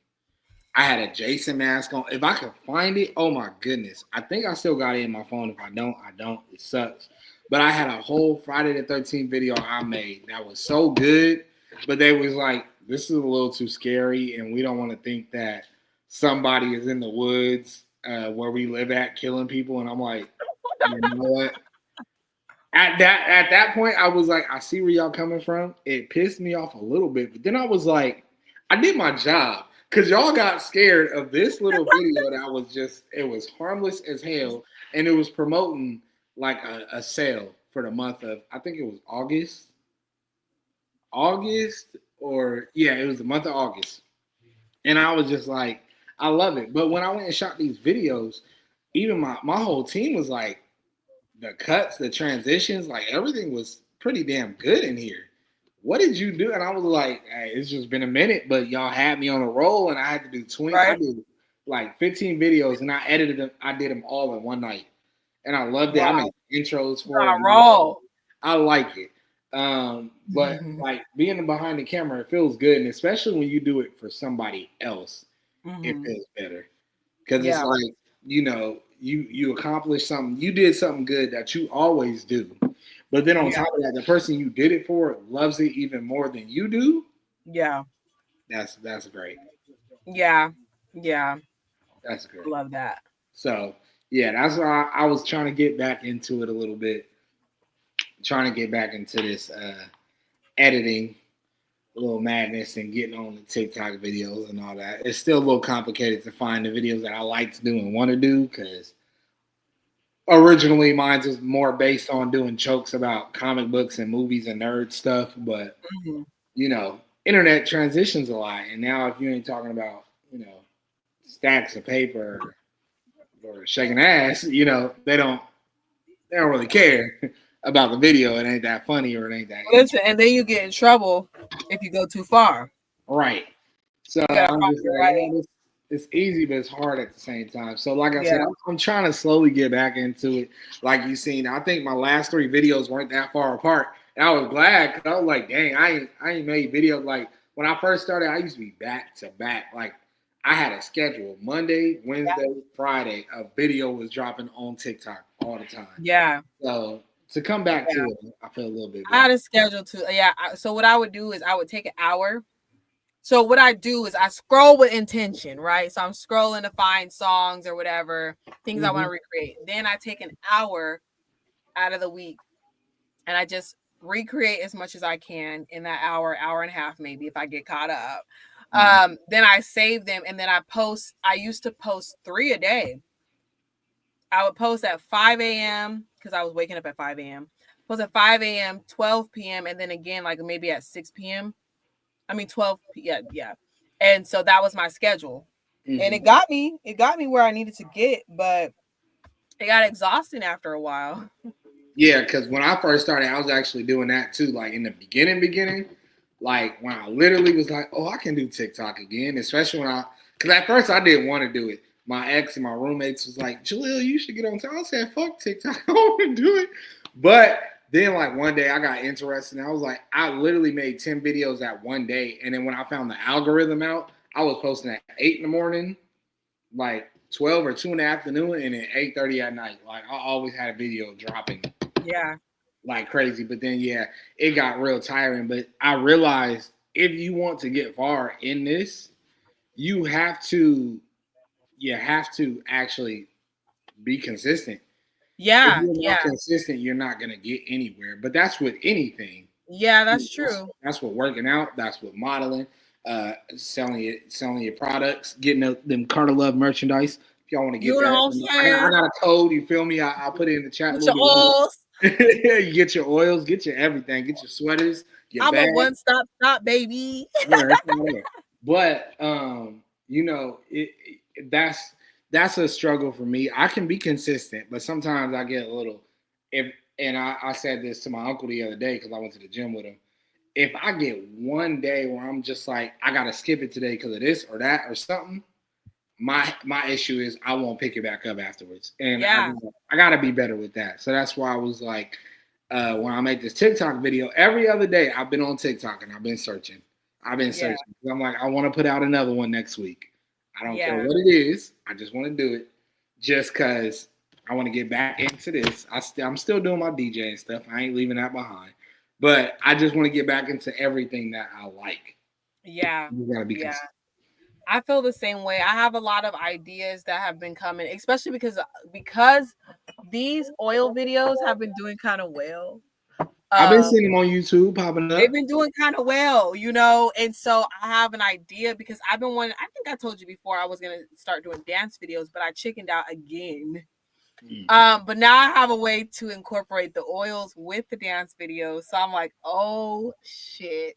I had a Jason mask on. If I could find it, oh my goodness. I think I still got it in my phone. If I don't, I don't. It sucks. But I had a whole Friday the 13th video I made that was so good. But they was like, this is a little too scary, and we don't want to think that somebody is in the woods where we live at killing people. And I'm like, you know what? At that point, I was like, I see where y'all coming from. It pissed me off a little bit, but then I was like, I did my job because y'all got scared of this little video that was it was harmless as hell, and it was promoting like a sale for the month of, I think it was August, or yeah, it was the month of August, and I was just like, I love it. But when I went and shot these videos, even my whole team was like, the cuts, the transitions, like everything was pretty damn good in here. What did you do? And I was like, hey, it's just been a minute, but y'all had me on a roll, and I had to do 20. Right. I did like 15 videos, and I edited them. I did them all in one night, and I loved it. Wow. I made intros for On it. a roll. I like it. But like being behind the camera, it feels good, and especially when you do it for somebody else, it feels better because it's like, you accomplished something. You did something good that you always do. But then on top of that, the person you did it for loves it even more than you do. Yeah. That's great. Yeah. Yeah. That's great. Love that. So yeah, that's why I was trying to get back into it a little bit. Trying to get back into this editing, a little madness, and getting on the TikTok videos and all that. It's still a little complicated to find the videos that I like to do and want to do, because originally mine was more based on doing jokes about comic books and movies and nerd stuff, but internet transitions a lot, and now if you ain't talking about stacks of paper or shaking ass, they don't really care about the video. It ain't that funny, or it ain't that Listen, and then you get in trouble if you go too far. right. So I'm just like, it's easy, but it's hard at the same time. So like I said, I'm trying to slowly get back into it. Like you seen, I think my last 3 videos weren't that far apart, and I was glad, because I was like, dang, I ain't made videos. Like when I first started, I used to be back to back. Like I had a schedule: Monday, Wednesday, Friday. A video was dropping on TikTok all the time. Yeah. So to come back to it, I feel a little bit better. I had a schedule too. Yeah. So what I would do is I would take an hour. So what I do is I scroll with intention, right? So I'm scrolling to find songs or whatever, things I want to recreate. Then I take an hour out of the week, and I just recreate as much as I can in that hour and a half, maybe, if I get caught up. Then I save them, and then I post. I used to post 3 a day. I would post at 5 a.m. because I was waking up at 5 a.m. Post at 5 a.m., 12 p.m., and then again, like maybe at 6 p.m. 12. Yeah. And so that was my schedule. And it got me where I needed to get, but it got exhausting after a while. Yeah, because when I first started, I was actually doing that too. Like in the beginning, like when I literally was like, oh, I can do TikTok again, especially because at first I didn't want to do it. My ex and my roommates was like, Jaleel, you should get on TikTok. I said, fuck TikTok, I don't want to do it. But then like one day I got interested, and I was like, I literally made 10 videos that one day. And then when I found the algorithm out, I was posting at 8 in the morning, like 12 or 2 in the afternoon, and then 8:30 at night. Like I always had a video dropping. Yeah. Like crazy. But then it got real tiring. But I realized if you want to get far in this, you have to actually be consistent. Yeah. If you're not consistent, you're not gonna get anywhere. But that's with anything. Yeah, that's true. That's what working out. That's what modeling, selling your products, getting them Carter Love merchandise. If y'all want to get that, I got a code. You feel me? I'll put it in the chat. With your oils. You get your oils, get your everything, get your sweaters, your I'm a bag. one-stop shop, baby. Yeah, it's all there. But that's a struggle for me. I can be consistent, but sometimes I get a little. If and I said this to my uncle the other day because I went to the gym with him. If I get one day where I'm just like I gotta skip it today because of this or that or something, my issue is I won't pick it back up afterwards, and Yeah, I gotta be better with that. So that's why I was like, when I make this TikTok video, every other day I've been on TikTok and I've been searching. I've been yeah, searching. I'm like, I want to put out another one next week. I don't care yeah, what it is. I just want to do it, just cause I want to get back into this. I'm still doing my DJ and stuff. I ain't leaving that behind, but I just want to get back into everything that I like. yeah, You gotta be yeah. consistent. I feel the same way. I have a lot of ideas that have been coming, especially because these oil videos have been doing kind of well. I've been Um, seeing them on YouTube popping they've up. been doing kind of well, and so I have an idea because I've been wanting. I think I told you before I was gonna start doing dance videos, but I chickened out again. Mm. But now I have a way to incorporate the oils with the dance videos. So I'm like, oh shit.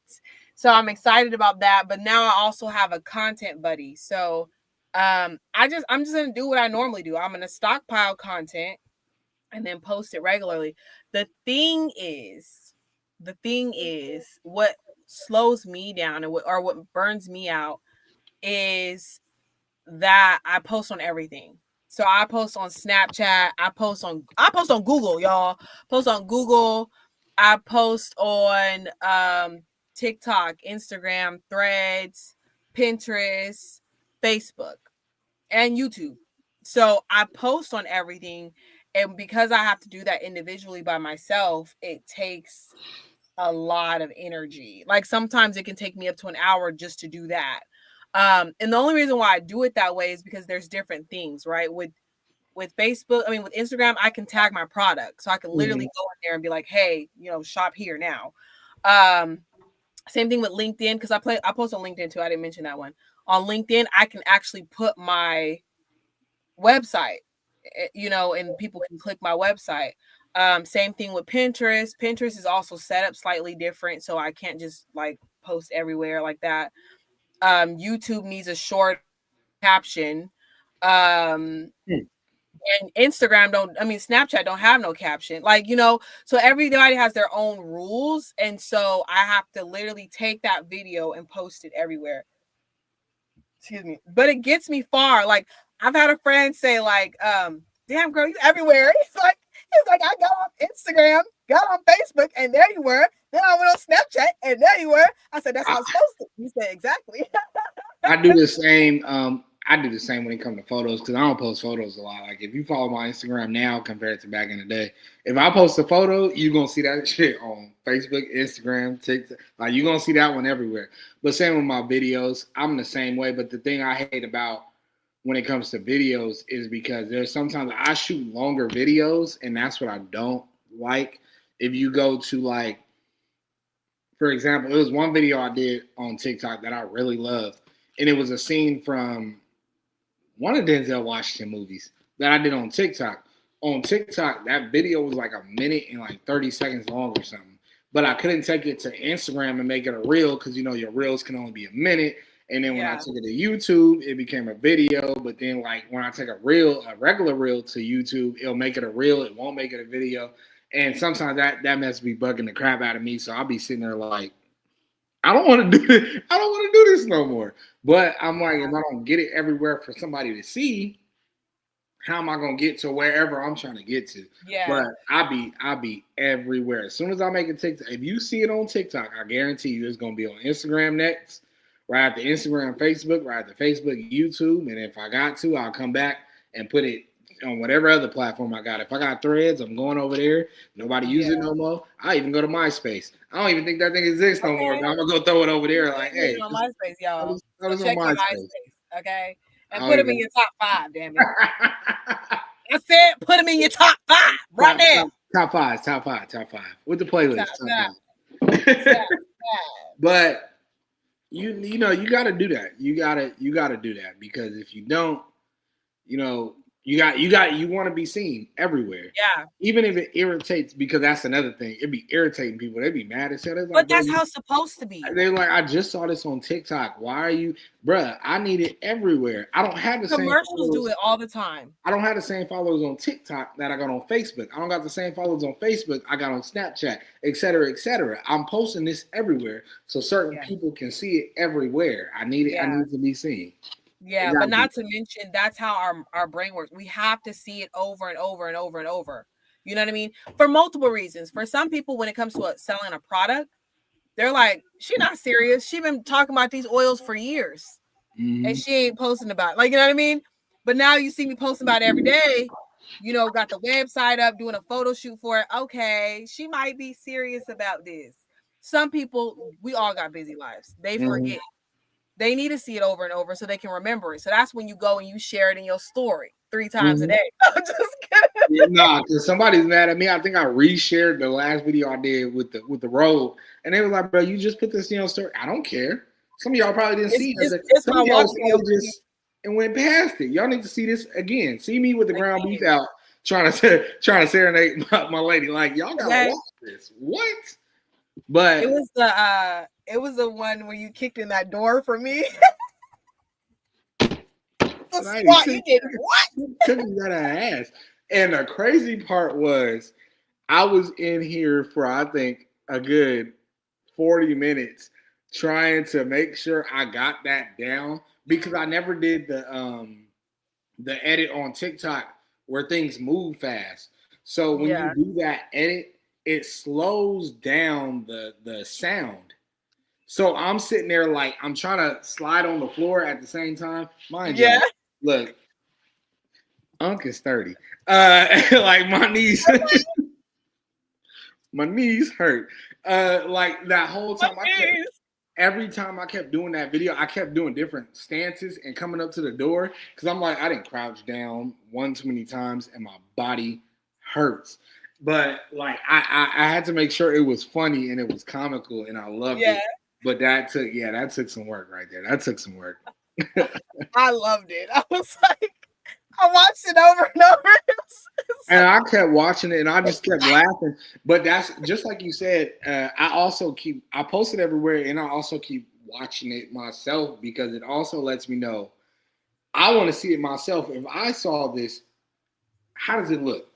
So I'm excited about that. But now I also have a content buddy. So I'm just gonna do what I normally do. I'm gonna stockpile content and then post it regularly. The thing is what slows me down what burns me out is that I post on everything. So I post on Snapchat, I post on Google, y'all. Post on Google, I post on TikTok, Instagram, Threads, Pinterest, Facebook, and YouTube. So I post on everything, and because I have to do that individually by myself, it takes a lot of energy. Like sometimes it can take me up to an hour just to do that. And the only reason why I do it that way is because there's different things, right? With Facebook, I mean with Instagram, I can tag my product. So I can literally Mhm. go in there and be like, hey, shop here now. Um, Same thing with LinkedIn, because I post on LinkedIn too. I didn't mention that one. On LinkedIn, I can actually put my website, and people can click my website. Same thing with Pinterest. Pinterest is also set up slightly different, so I can't just like post everywhere like that. YouTube needs a short caption. Um, Hmm. and Snapchat don't have no caption. So everybody has their own rules. And so I have to literally take that video and post it everywhere. Excuse me. But it gets me far. Like I've had a friend say, like, damn girl, you everywhere. He's like, I got on Instagram, got on Facebook, and there you were. Then I went on Snapchat and there you were. I said, that's how it's supposed to. He said, exactly. I do the same. I do the same when it comes to photos because I don't post photos a lot. Like if you follow my Instagram now compared to back in the day, if I post a photo, you're gonna see that shit on Facebook, Instagram, TikTok. Like you're gonna see that one everywhere. But same with my videos, I'm the same way. But the thing I hate about when it comes to videos is because there's sometimes I shoot longer videos, and that's what I don't like. If you go to like, for example, it was one video I did on TikTok that I really loved, and it was a scene from one of Denzel Washington movies that I did on TikTok. On TikTok, that video was like a minute and like 30 seconds long or something. But I couldn't take it to Instagram and make it a reel because your reels can only be a minute. And then when I Yeah. took it to YouTube, it became a video. But then like when I take a regular reel to YouTube, it'll make it a reel. It won't make it a video. And sometimes that mess be bugging the crap out of me. So I'll be sitting there like, I don't want to do this. I don't want to do this no more. But I'm like, if I don't get it everywhere for somebody to see, how am I gonna get to wherever I'm trying to get to? But Yeah. I be everywhere. As soon as I make a TikTok, if you see it on TikTok, I guarantee you it's gonna be on Instagram next, right after Instagram, Facebook, right after Facebook, YouTube, and if I got to, I'll come back and put it on whatever other platform I got. If I got Threads, I'm going over there. Nobody Yeah. uses it no more. I even go to MySpace. I don't even think that thing exists no more. Okay. But I'm gonna go throw it over You there. can't Like, get hey, it on MySpace, y'all. throw So this on check your MySpace. MySpace, okay? And I put don't them in even. your top five, damn it. I said put them in your top five right top, now. top, top five with the Top playlist. Top five. Top five. five. But you got to do that. You gotta do that because if you don't, you know, You want to be seen everywhere. Yeah. Even if it irritates, because that's another thing. It'd be irritating people. They'd be mad as hell. They're like, But bro, that's how it's supposed to be. they're like, I just saw this on TikTok. Why are you, bruh? I need it everywhere. I don't have the same Commercials do followers. it all the time. I don't have the same followers on TikTok that I got on Facebook. I don't got the same followers on Facebook I got on Snapchat, et cetera, et cetera. I'm posting this everywhere so certain people can see it everywhere. I need it. I need to be seen. Yeah, but not to mention that's how our brain works. We have to see it over and over and over and over. You know what I mean? For multiple reasons. For some people, when it comes to selling a product, they're like, she not serious. She been talking about these oils for years. And she ain't posting about it. Like, you know what I mean? But now you see me posting about it every day. You know, got the website up, doing a photo shoot for it. Okay, she might be serious about this. Some people, we all got busy lives. They forget. They need to see it over and over so they can remember it. So that's when you go and you share it in your story 3 times a day. I'm just kidding. Because somebody's mad at me. I think I reshared the last video I did with the robe, and they was like, "Bro, you just put this in your story." I don't care. Some of y'all probably didn't see it. Some of y'all just and went past it. Y'all need to see this again. See me with the ground beef out, trying to serenade my lady. Like, y'all gotta watch this. What? But it was the one where you kicked in that door for me. Squat, you did what? Cookie got an ass. And the crazy part was, I was in here for I think a good 40 minutes trying to make sure I got that down, because I never did the edit on TikTok where things move fast. So when you do that edit, it slows down the sound. So I'm sitting there like I'm trying to slide on the floor at the same time. Mind you, look, Unc is 30. Like my knees, my knees hurt. Like that whole time, every time I kept doing that video, I kept doing different stances and coming up to the door, because I'm like, I didn't crouch down one too many times and my body hurts. But like I had to make sure it was funny and it was comical and I loved it. But that took some work right there. That took some work. I loved it. I was like, I watched it over and over. And I kept watching it and I just kept laughing. But that's just like you said, I post it everywhere and I also keep watching it myself, because it also lets me know I want to see it myself. If I saw this, how does it look?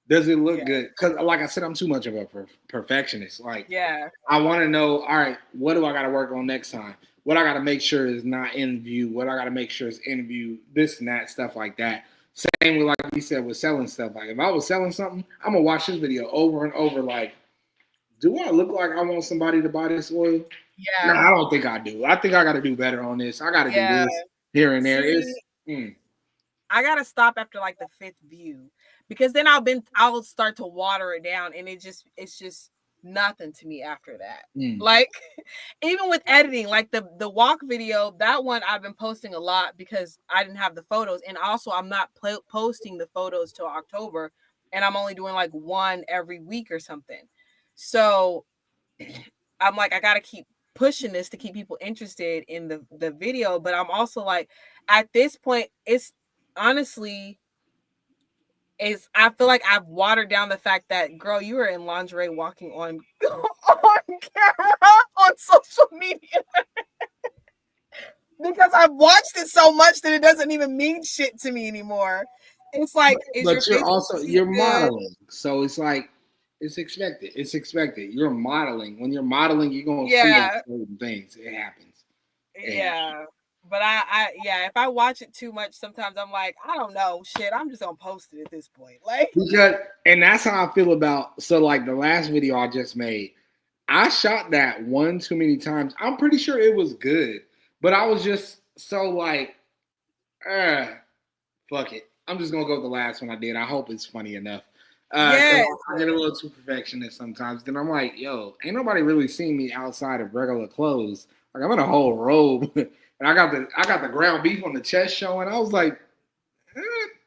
Does it look good? Because like I said, I'm too much of a perfectionist. Like, I want to know, all right, what do I got to work on next time? What I got to make sure is not in view? What I got to make sure is in view? This and that, stuff like that. Same with, like you said, with selling stuff. Like, if I was selling something, I'm going to watch this video over and over. Like, do I look like I want somebody to buy this oil? No, I don't think I do. I think I got to do better on this. I got to do this here and there. I got to stop after like the 5th view, because then I'll start to water it down, and it's just nothing to me after that. Like, even with editing, like the walk video, that one I've been posting a lot because I didn't have the photos, and also I'm not posting the photos till October, and I'm only doing like one every week or something. So I'm like, I gotta keep pushing this to keep people interested in the video. But I'm also like, at this point, it's honestly, I feel like I've watered down the fact that, girl, you were in lingerie walking on camera on social media. Because I've watched it so much that it doesn't even mean shit to me anymore. It's like, but you're modeling, so it's like it's expected. It's expected. You're modeling. When you're modeling, you're gonna see certain things. It happens. But if I watch it too much, sometimes I'm like, I don't know, shit. I'm just gonna post it at this point, like. And that's how I feel about. So like the last video I just made, I shot that one too many times. I'm pretty sure it was good, but I was just so like, fuck it. I'm just gonna go with the last one I did. I hope it's funny enough. I get a little too perfectionist sometimes. Then I'm like, yo, ain't nobody really seen me outside of regular clothes. Like, I'm in a whole robe, and I got the ground beef on the chest showing. I was like,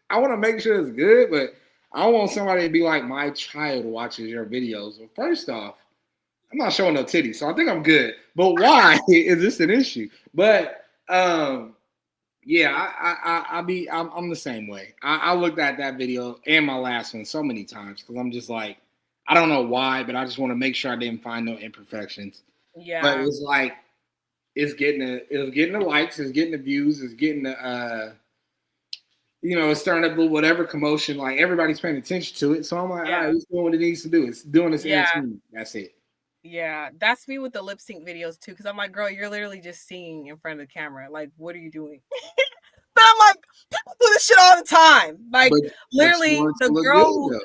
I want to make sure it's good, but I don't want somebody to be like, my child watches your videos. Well, first off, I'm not showing no titties, so I think I'm good. But why is this an issue? But Yeah, I'm the same way. I looked at that video and my last one so many times because I'm just like, I don't know why, but I just want to make sure I didn't find no imperfections. But Yeah. it's like it's getting the likes, it's getting the views, it's getting the it's starting to do whatever commotion. Like everybody's paying attention to it, so I'm like, all right, Yeah. it's doing what it needs to do. It's doing its Yeah. entertainment. That's it. Yeah. That's me with the lip sync videos too. Cause I'm like, girl, you're literally just singing in front of the camera. Like, what are you doing? But I'm like, people do this shit all the time. Like, But you literally, want it the to look girl good who, though.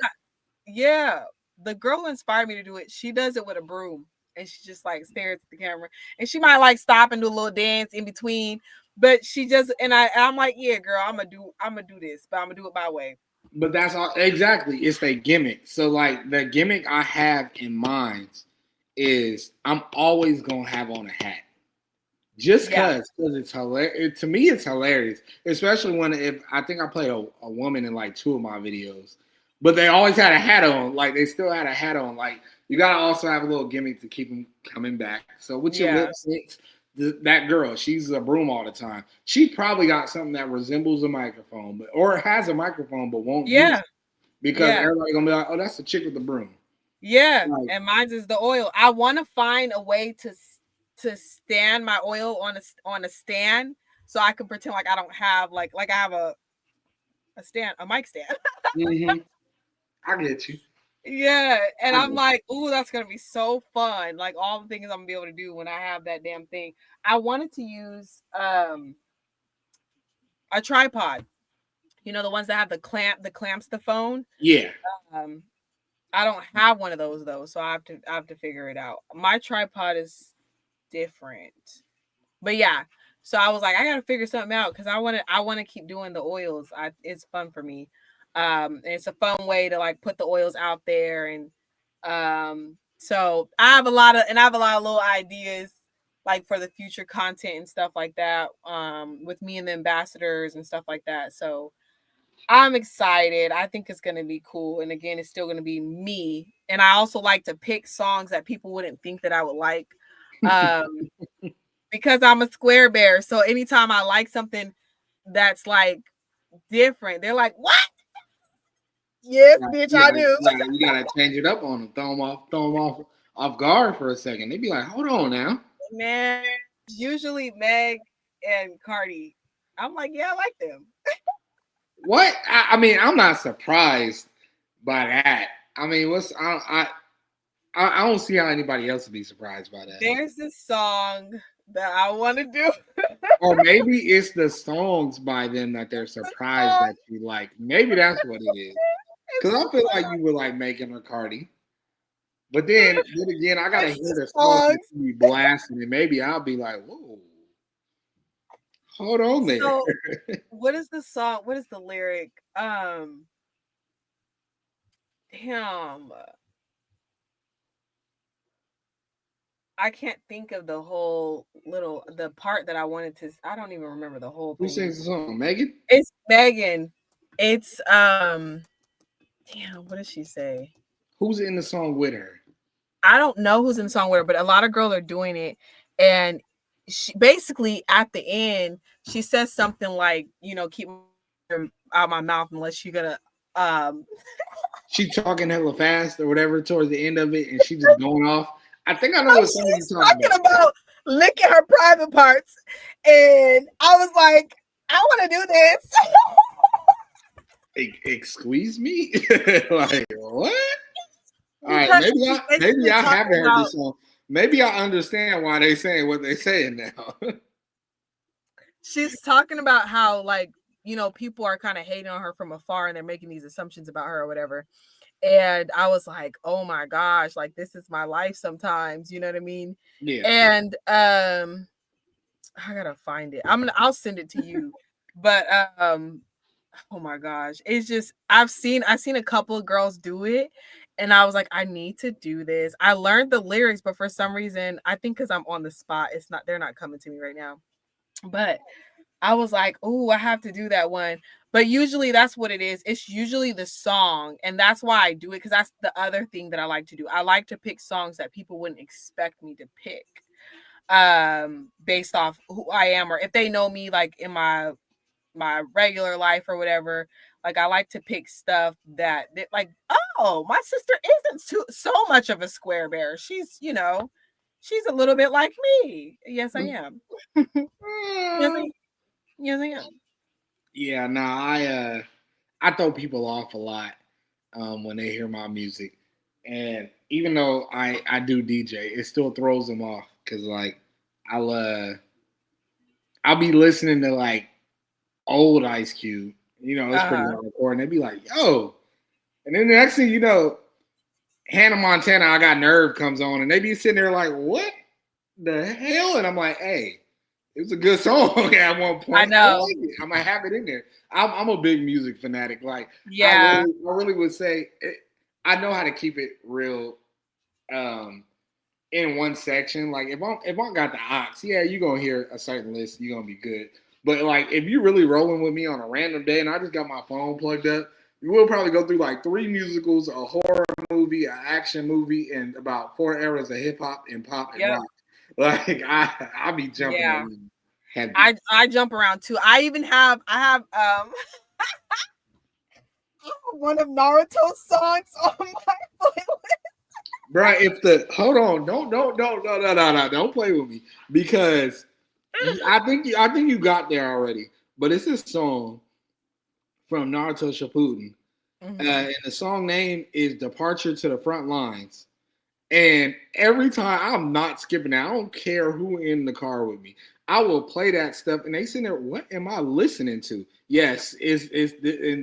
yeah, the girl who inspired me to do it, she does it with a broom. And she just like stares at the camera. And she might like stop and do a little dance in between. But she just, I'm like, yeah, girl, I'm gonna do this, but I'm gonna do it my way. But that's all exactly. It's a gimmick. So like the gimmick I have in mind is I'm always gonna have on a hat. Just Yeah. cause it's hilarious. To me, it's hilarious, especially when if I think I played a woman in like two of my videos, but they always had a hat on. Like they still had a hat on. Like you gotta also have a little gimmick to keep them coming back. So with your lip Yeah. syncs, that girl, she's a broom all the time. She probably got something that resembles a microphone, but or has a microphone but won't use Yeah. it because Yeah. everybody gonna be like, oh, that's the chick with the broom. Yeah. Like, And mine's is the oil. I want to find a way to stand my oil on a stand so I can pretend like I don't have like I have a mic stand. mm-hmm, I get you. Yeah, and I I'm get like, ooh, that's gonna be so fun. Like all the things I'm gonna be able to do when I have that damn thing. I wanted to use a tripod. You know, the ones that have the clamps the phone. you. Yeah. Um I don't have one of those though, so I have to figure it out. My tripod is different. But yeah, so I was like, I gotta figure something out because I want to keep doing the oils. It's fun for me. And it's a fun way to like put the oils out there, and so I have a lot of little ideas like for the future content and stuff like that. With me and the ambassadors and stuff like that. So I'm excited. I think it's gonna be cool. And again, it's still gonna be me. And I also like to pick songs that people wouldn't think that I would like. Um, because I'm a square bear. So anytime I like something that's like different, they're like, "What? Yes, Right. bitch, I do." You gotta change it up on them, throw them off guard for a second. They be like, hold on now. Man, usually Meg and Cardi. I'm like, yeah, I like them. What? I mean, I'm not surprised by that. I mean, I don't see how anybody else would be surprised by that. There's this song that I want to do. Or maybe it's the songs by them that they're surprised Song. that you like. Maybe that's what it is. It's Because a I feel like song. you would like Megan or Cardi. But then again, I gotta It's hear the the song songs. to be blasting, and maybe I'll be like, "Whoa, hold on there." So what is the song? What is the lyric? Damn. I can't think of the part that I wanted to. I don't even remember the whole Who thing. sings the song? Megan? It's Megan. It's damn, what does she say? Who's in the song with her? I don't know who's in the song with her, but a lot of girls are doing it. And she basically at the end, she says something like, keep out of my mouth unless you're gonna um She talking hella fast or whatever towards the end of it, and she just going off. I think I know like what song she's you're talking talking about. about licking her private parts. And I was like, I want to do this. Excuse me? Like what? All right, Because she's maybe basically I talking haven't heard about this song. Maybe I understand why they saying what they saying now. how like people are kind of hating on her from afar and they're making these assumptions about her or whatever. And I was like, oh my gosh, like this is my life sometimes, you know what I mean? Yeah. And I gotta find it. I'll send it to you. But oh my gosh, it's just I've seen a couple of girls do it, and I was like, I need to do this. I learned the lyrics, but for some reason, I think because I'm on the spot, they're not coming to me right now. But I was like, oh, I have to do that one. But usually that's what it is. It's usually the song. And that's why I do it. Because that's the other thing that I like to do. I like to pick songs that people wouldn't expect me to pick based off who I am, or if they know me like in my my regular life or whatever, like I like to pick stuff that like, oh, my sister isn't so much of a square bear. She's, she's a little bit like me. Yes, I am. Yes, I am. Yes, I am. Yeah, nah, I throw people off a lot when they hear my music, and even though I do DJ, it still throws them off because like I'll uh I'll be listening to like old Ice Cube, it's pretty Uh-huh. hardcore, and they be like, "Yo," and then the next thing you know, Hannah Montana, I Got Nerve comes on, and they be sitting there like, "What the hell?" And I'm like, "Hey, it was a good song at one I point. I know. like it. I'm gonna have it in there." I'm a big music fanatic. Like Yeah. I really would say, I know how to keep it real. In one section, like if I got the ox, yeah, you gonna hear a certain list, you gonna be good. But like if you really rolling with me on a random day, and I just got my phone plugged up, you will probably go through like 3 musicals, a horror movie, an action movie, and about 4 eras of hip hop and pop and Yep. rock. Like I be jumping Yeah. around heavy. I jump around too. I have one of Naruto's songs on my playlist. Bro, if the hold on, don't play with me because I think you got there already. But it's a song from Naruto Shippuden, Mm-hmm. and the song name is "Departure to the Front Lines." And every time I'm not skipping it, I don't care who in the car with me. I will play that stuff, and they sitting there. What am I listening to? Yes, and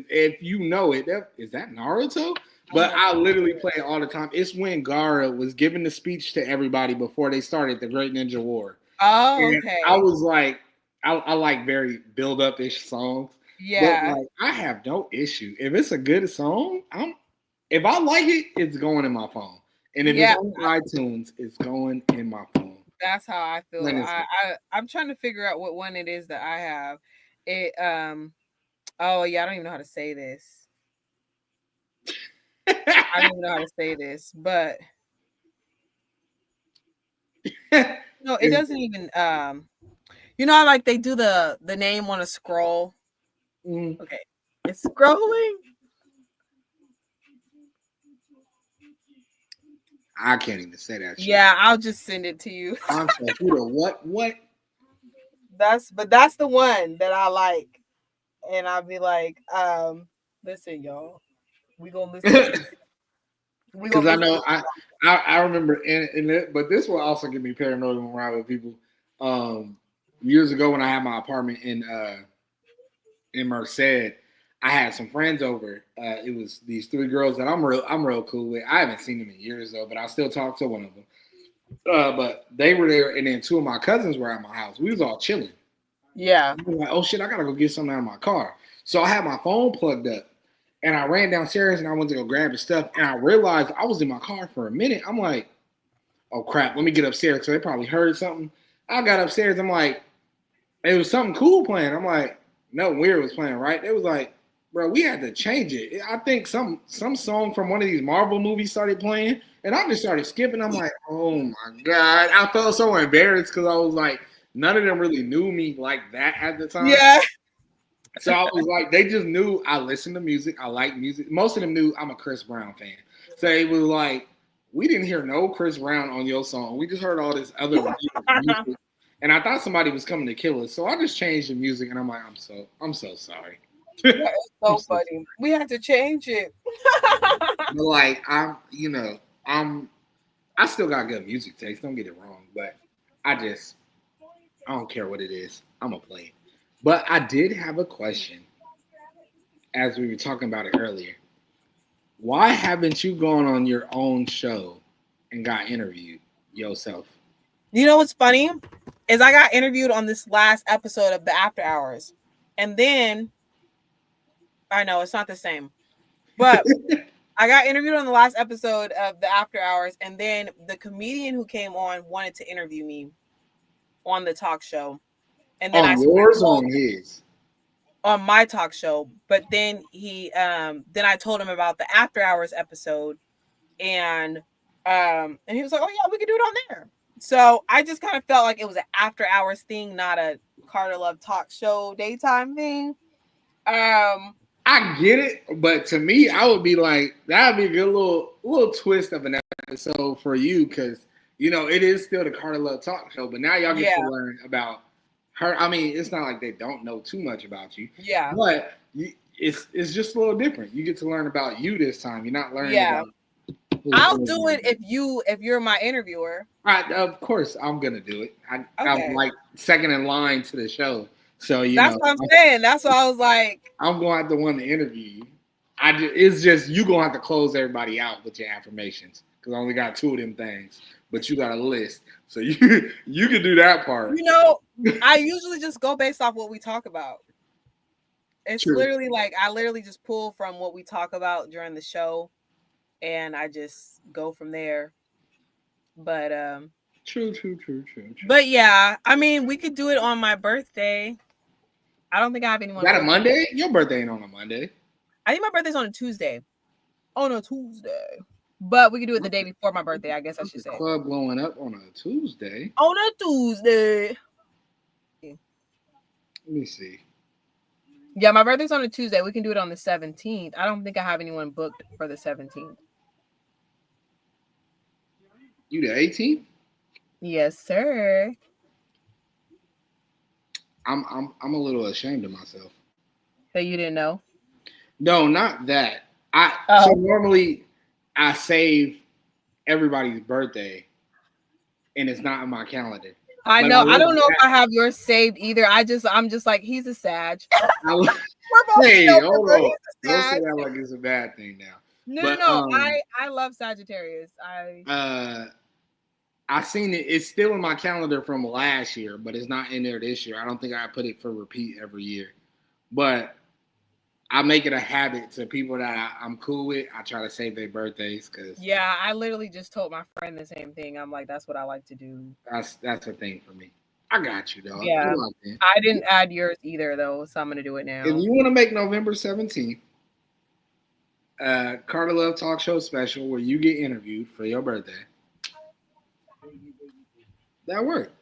if you know it, is that Naruto? Oh But my I god. literally play it all the time. It's when Gaara was giving the speech to everybody before they started the Great Ninja War, Oh, and I okay. was like, I like very build up ish songs, but Yeah. like I have no issue if it's a good song. If I like it, it's going in my phone. And if it's Yeah. on iTunes, it's going in my phone. That's how I feel. Plain and I'm trying to figure out what one it is that I have. It oh yeah, I don't even know how to say this. I don't even know how to say this, but simple. no, it It's- doesn't even how like they do the name on a scroll. mm, Okay. It's scrolling. I can't even say that shit. Yeah, I'll just send it to you. I'm so who the what? What? That's the one that I like. And I'll be like, listen, y'all, we gonna listen to this. We Because gonna I listen know to I remember in it, but this will also get me paranoid when I'm around with people. Um, Years ago when I had my apartment in Merced, I had some friends over. It was these 3 girls that I'm real cool with. I haven't seen them in years though, but I still talk to one of them. But they were there, and then 2 of my cousins were at my house. We was all chilling. yeah. I was like, oh shit, I gotta go get something out of my car. So I had my phone plugged up, and I ran downstairs and I went to go grab the stuff, and I realized I was in my car for a minute. I'm like, oh crap, let me get upstairs. So they probably heard something. I got upstairs. I'm like, it was something cool playing. I'm like, no, weird was playing, right? It was like, bro, we had to change it. I think some song from one of these Marvel movies started playing, and I just started skipping. I'm like, oh my god, I felt so embarrassed because I was like, none of them really knew me like that at the time. Yeah. So I was like, they just knew I listened to music. I like music. Most of them knew I'm a Chris Brown fan. So it was like, we didn't hear no Chris Brown on your song. We just heard all this other music. And I thought somebody was coming to kill us. So I just changed the music and I'm like, I'm so sorry. That is I'm so so sorry. funny. We had to change it. But like I'm I still got good music taste, don't get it wrong. But I just I don't care what it is. I'm gonna play it. But I did have a question as we were talking about it earlier. Why haven't you gone on your own show and got interviewed yourself? You know what's funny? Is I got interviewed on this last episode of the After Hours. And then I know it's not the same. But I got interviewed on the last episode of the After Hours, and then the comedian who came on wanted to interview me on the talk show. And then On yours or on his? on my talk show, but then then I told him about the After Hours episode, and he was like, "Oh yeah, we could do it on there." So I just kind of felt like it was an after hours thing, not a Carter Love talk show daytime thing. I get it, but to me, I would be like, that would be a good little twist of an episode for you, because it is still the Carter Love talk show, but now y'all get to learn about her. I mean, it's not like they don't know too much about you, but it's just a little different. You get to learn about you this time. You're not learning about. I'll do it if you're my interviewer. Of course, I'm gonna do it. I'm like second in line to the show, so that's what I'm saying. That's why I was like, I'm going to have to want to interview you. It's just you gonna have to close everybody out with your affirmations, because I only got 2 of them things, but you got a list, so you can do that part. I usually just go based off what we talk about. It's literally like I literally just pull from what we talk about during the show, and I just go from there. But True. But yeah, I mean, we could do it on my birthday. I don't think I have anyone. Is that a Monday? Your birthday ain't on a Monday. I think my birthday's on a Tuesday. On a Tuesday. But we could do it the day before my birthday, I guess I should say. Club blowing up on a Tuesday. On a Tuesday. Let me see. Yeah, my birthday's on a Tuesday. We can do it on the 17th. I don't think I have anyone booked for the 17th. You the 18th? Yes, sir. I'm a little ashamed of myself. That you didn't know? No, not that. So normally I save everybody's birthday, and it's not in my calendar. I know. I don't know if I have yours saved either. I'm just like, he's a Sag. Hey, hold on. Don't say that like it's a bad thing now. No. I love Sagittarius. I seen it. It's still in my calendar from last year, but it's not in there this year. I don't think I put it for repeat every year. But I make it a habit to people that I'm cool with. I try to save their birthdays because I literally just told my friend the same thing. I'm like, that's what I like to do. That's a thing for me. I got you, though. Yeah, I didn't add yours either, though, so I'm gonna do it now. If you want to make November 17th Carter Love Talk Show special where you get interviewed for your birthday, that worked.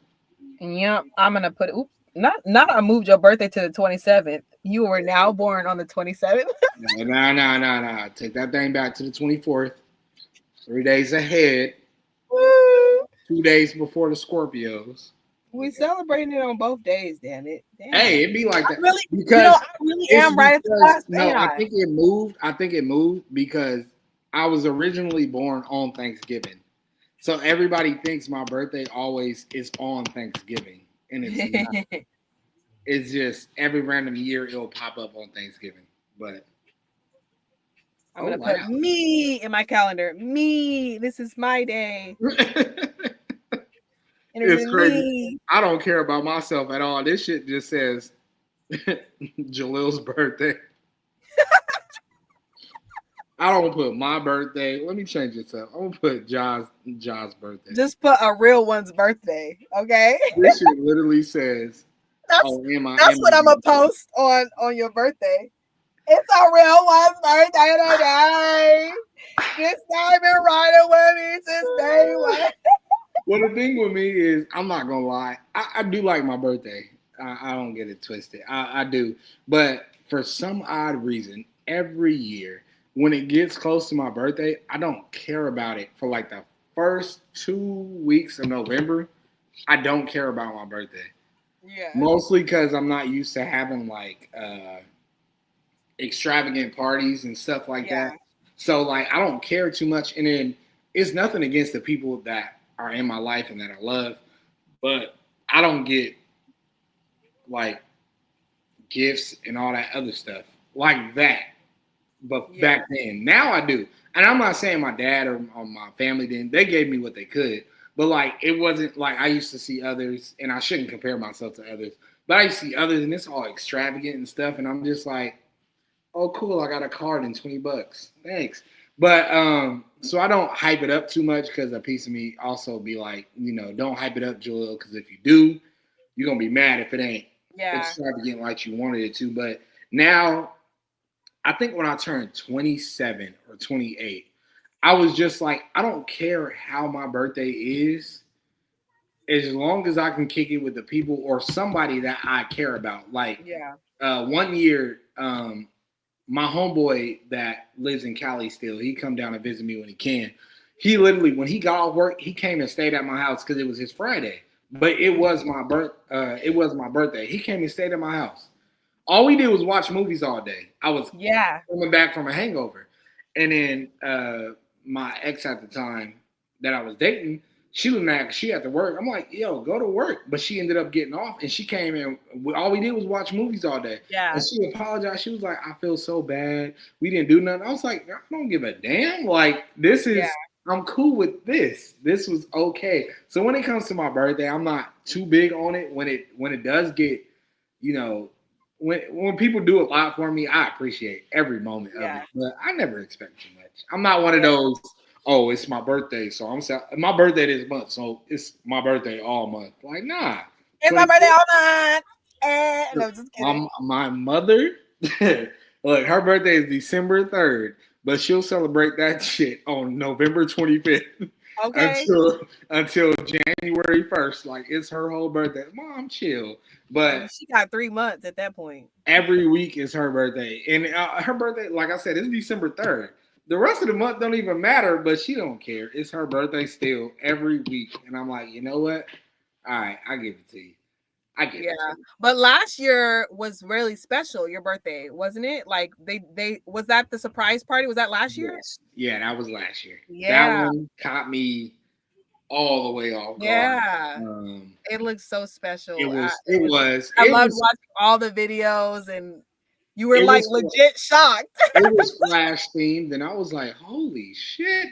Yep, I'm gonna put. Oops, not I moved your birthday to the 27th. You were now born on the 27th. No. Take that thing back to the 24th. 3 days ahead. 2 days before the Scorpios. We celebrating it on both days, damn it. Hey, it'd be like that. I really am right at the last day. No, I think it moved. I think it moved because I was originally born on Thanksgiving. So everybody thinks my birthday always is on Thanksgiving. And it's not. It's just every random year it'll pop up on Thanksgiving. But I'm gonna put me in my calendar. Me, this is my day. It's crazy. Me. I don't care about myself at all. This shit just says Jalil's birthday. I don't put my birthday. Let me change this up. I'm gonna put John's birthday. Just put a real one's birthday, okay? This shit literally says. That's what I'm gonna post on your birthday. It's a real one's birthday today. This time been riding with me since day one. Well, the thing with me is, I'm not gonna lie. I do like my birthday. I don't get it twisted. I do, but for some odd reason, every year when it gets close to my birthday, I don't care about it for like the first 2 weeks of November. I don't care about my birthday. Yeah. Mostly because I'm not used to having like extravagant parties and stuff like that. So like I don't care too much. And then it's nothing against the people that are in my life and that I love, but I don't get like gifts and all that other stuff like that. But back then, now I do. And I'm not saying my dad or my family didn't. They gave me what they could. But, like, it wasn't like I used to see others, and I shouldn't compare myself to others, but I used to see others, and it's all extravagant and stuff, and I'm just like, oh, cool, I got a card and $20. Thanks. But, so I don't hype it up too much because a piece of me also be like, don't hype it up, Joel, because if you do, you're going to be mad if it ain't extravagant like you wanted it to. But now, I think when I turned 27 or 28, I was just like, I don't care how my birthday is. as long as I can kick it with the people or somebody that I care about. Like Yeah. one year, my homeboy that lives in Cali still, he come down and visit me when he can. He literally, when he got off work, he came and stayed at my house because it was his Friday. But it was my birthday. He came and stayed at my house. All we did was watch movies all day. I was Yeah. coming back from a hangover, and then my ex at the time that I was dating, she was mad 'cause she had to work. I'm like, yo, go to work, but she ended up getting off, and she came in. All we did was watch movies all day, and Yeah. she apologized. She was like, I feel so bad. We didn't do nothing. I was like, I don't give a damn. Like this Yeah. is. I'm cool with this. This was okay. So when it comes to my birthday, I'm not too big on it. When it does get, you know, when people do a lot for me, I appreciate every moment of it. Yeah. But I never expect too much. I'm not one of Yeah. those. Oh, it's my birthday, so my birthday this month, so it's my birthday all month. Like, nah. It's my birthday all night. No, just kidding. My mother, look, her birthday is December 3rd, but she'll celebrate that shit on November 25th Okay. until January 1st. Like it's her whole birthday. Mom, chill. But She got 3 months at that point. every week is her birthday, and her birthday, like I said, is December 3rd. The rest of the month don't even matter, but she don't care. It's her birthday still every week, and I'm like, you know what? All right, I give it to you. I give it to you. But last year was really special. Your birthday, wasn't it? Like they was that the surprise party? Was that last year? Yes, yeah, that was last year. That Yeah. one caught me all the way off guard. Yeah. Um, It looks so special. I it loved was, watching all the videos, and you were it like was legit shocked. it was Flash themed, and I was like, "Holy shit!"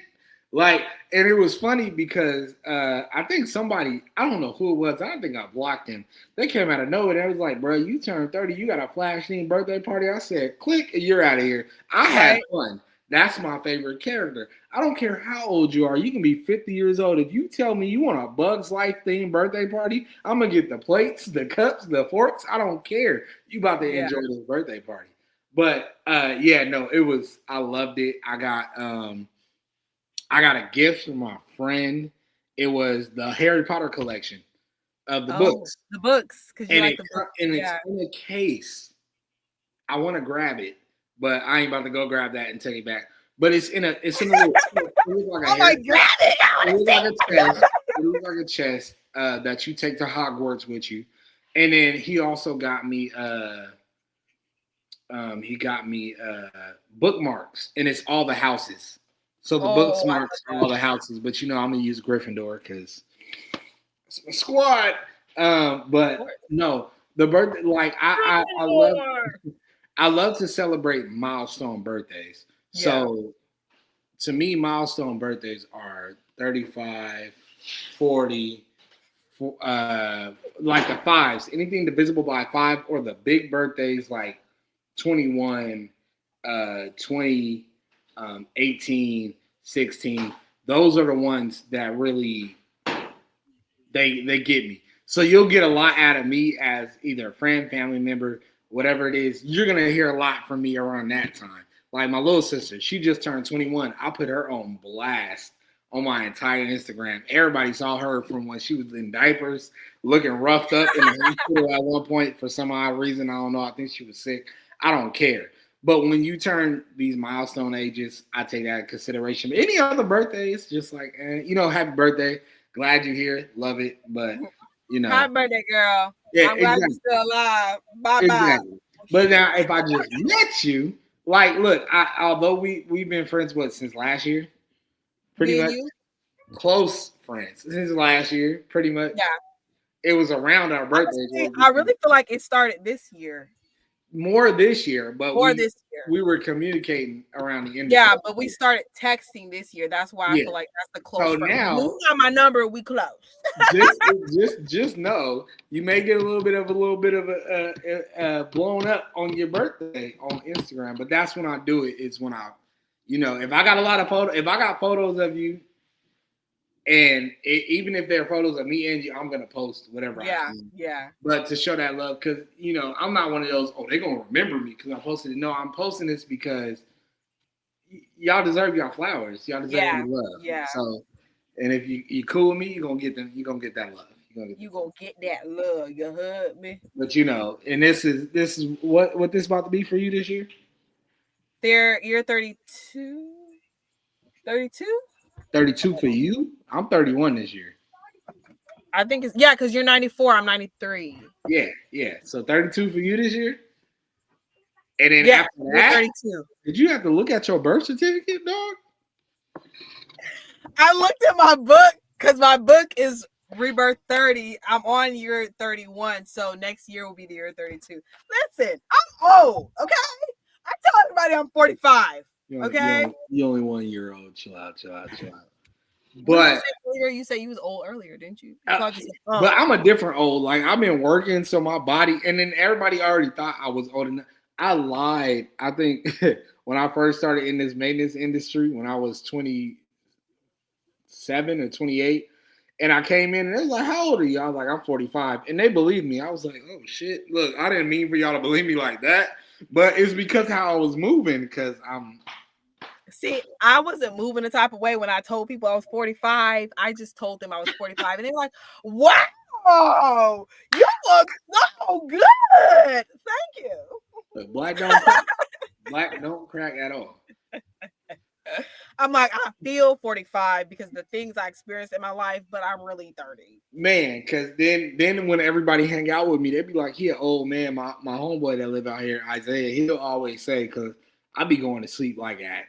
Like, and it was funny because I think somebody, I don't know who it was, I don't think I blocked him. They came out of nowhere. They was like, "Bro, you turned 30, you got a Flash themed birthday party." I said, "Click, and you're out of here." I had Right? fun. That's my favorite character. I don't care how old you are. You can be 50 years old. If you tell me you want a Bugs Life themed birthday party, I'm gonna get the plates, the cups, the forks. I don't care. You about to Yeah. enjoy this birthday party. But yeah, no, it was. I loved it. I got a gift from my friend. It was the Harry Potter collection of the Oh, books, the books, because you and like the books. it's Yeah. in a case. I want to grab it, but I ain't about to go grab that and take it back. But it's in a little. It looks like a Oh my Harry. god! It looks like a chest. It looks like a chest that you take to Hogwarts with you, and then he also got me. He got me bookmarks, and it's all the houses. So the Oh, I love bookmarks are that. all the houses, but I'm gonna use Gryffindor because it's my squad. But no, the birthday, like I love to celebrate milestone birthdays. Yeah. So to me, milestone birthdays are 35, 40, like the fives, anything divisible by five, or the big birthdays like 21, 20, 18, 16. Those are the ones that really they get me. So you'll get a lot out of me as either a friend, family member, whatever it is. You're gonna hear a lot from me around that time. Like my little sister, she just turned 21. I put her on blast on my entire Instagram. Everybody saw her from when she was in diapers, looking roughed up in the hospital at one point for some odd reason. I don't know. I think she was sick. I don't care. But when you turn these milestone ages, I take that into consideration. But any other birthday, it's just like, happy birthday. Glad you're here. Love it. But, Happy birthday, girl. yeah, I'm glad exactly. you're still alive. Bye bye. Exactly. But now, if I just met you, like, look, although we've been friends, since last year? Pretty Me and much you? close friends since last year, pretty much. Yeah. It was around our birthdays. Honestly, I really feel like it started this year. More this year, but More this year. we were communicating around the end. Yeah, but we started texting this year. That's why I feel like that's the close. So now, you got my number. We close. just know you may get a little bit of a blown up on your birthday on Instagram, but that's when I do it. It's when I, if I got a lot of photos, if I got photos of you. And even if they're photos of me and you, I'm gonna post whatever I can. Yeah. But to show that love, because I'm not one of those. Oh, they're gonna remember me because I posted it. No, I'm posting this because y'all deserve y'all flowers. Y'all deserve your love. Yeah. So, and if you cool with me, you're gonna get them. You're gonna get that love. You're gonna get You the gonna get that love. You heard me? But and this is what this about to be for you this year. You're 32. 32? 32 for you. I'm 31 this year. I think it's yeah, because you're 94. I'm 93. Yeah, yeah. So 32 for you this year. And then Yeah, after you're that, 32. did you have to look at your birth certificate, dog? I looked at my book because my book is rebirth 30. I'm on year 31. So next year will be the year 32. Listen, I'm old. Okay. I tell everybody I'm 45. Okay. You only 1 year old. Chill out, chill out, chill out. What did you But say earlier? You said you was old earlier, didn't you? You uh, called yourself but I'm a different old. Like I've been working, so my body, and then everybody already thought I was old enough. I lied. I think when I first started in this maintenance industry, when I was 27 or 28, and I came in and they was like, "How old are you?" I was like, "I'm 45," and they believed me. I was like, "Oh shit! Look, I didn't mean for y'all to believe me like that, but it's because how I was moving. Because I'm See, I wasn't moving the type of way when I told people I was 45. I just told them I was 45. And they were like, wow, you look so good. Thank you. look, black don't crack at all. I'm like, I feel 45 because the things I experienced in my life, but I'm really 30. Man, because then when everybody hang out with me, they'd be like, "He an old man." My homeboy that live out here, Isaiah, he'll always say, because I be going to sleep like at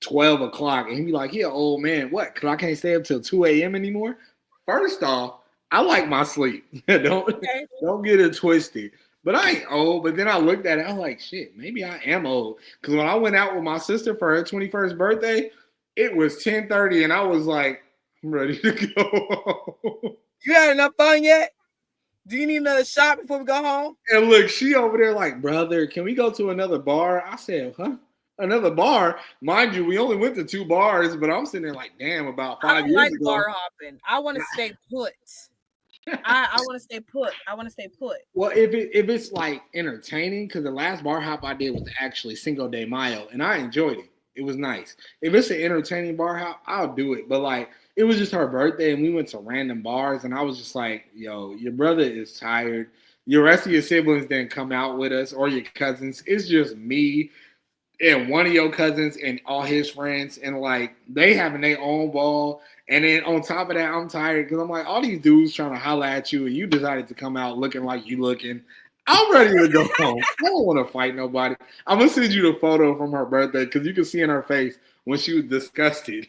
12 o'clock, and he'd be like, "He an old man." What? Because I can't stay up till 2 a.m. anymore. First off, I like my sleep. don't Okay. don't get it twisted. But I ain't old. But then I looked at it, I was like, "Shit, maybe I am old." Because when I went out with my sister for her 21st birthday, it was 10:30, and I was like, "I'm ready to go." You had enough fun yet? Do you need another shot before we go home? And look, she over there like, "Brother, can we go to another bar?" I said, "Huh? Another bar?" Mind you, we only went to 2 bars, but I'm sitting there like, damn, about I 5 don't years like ago. bar hopping. I want to stay put. I want to stay put. I want to stay put. Well, if it's like entertaining, because the last bar hop I did was actually Cinco de Mayo, and I enjoyed it. It was nice. If it's an entertaining bar hop, I'll do it. But like, it was just her birthday, and we went to random bars, and I was just like, "Yo, your brother is tired. Your rest of your siblings didn't come out with us, or your cousins. It's just me and one of your cousins and all his friends, and like they having their own ball. And then on top of that, I'm tired because I'm like, all these dudes trying to holler at you, and you decided to come out looking like you looking. I'm ready to go home. I don't want to fight nobody. I'm gonna send you the photo from her birthday because you can see in her face when she was disgusted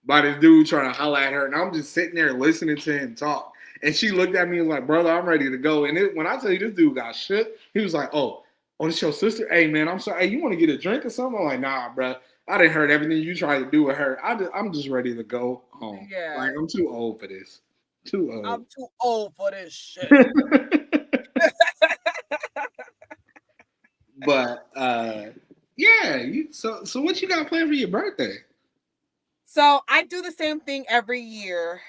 by this dude trying to holler at her, and I'm just sitting there listening to him talk. And she looked at me and was like, "Brother, I'm ready to go." And when I tell you this dude got shook, he was like, "Oh, this your sister? Hey, man, I'm sorry. Hey, you want to get a drink or something?" I'm like, "Nah, bro. I didn't heard everything you tried to do with her. I'm just ready to go home. Yeah. Like, I'm too old for this. Too old." I'm too old for this shit. But yeah. So what you got planned for your birthday? So I do the same thing every year.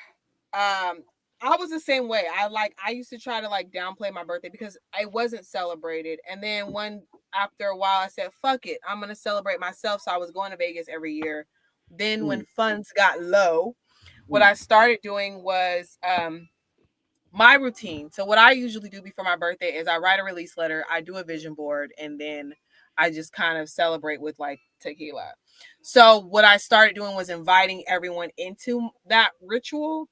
I was the same way. I used to try to like downplay my birthday because I wasn't celebrated. And then after a while I said, fuck it, I'm gonna celebrate myself. So I was going to Vegas every year. Then when funds got low, what I started doing was my routine. So what I usually do before my birthday is I write a release letter, I do a vision board, and then I just kind of celebrate with like tequila. So what I started doing was inviting everyone into that ritual.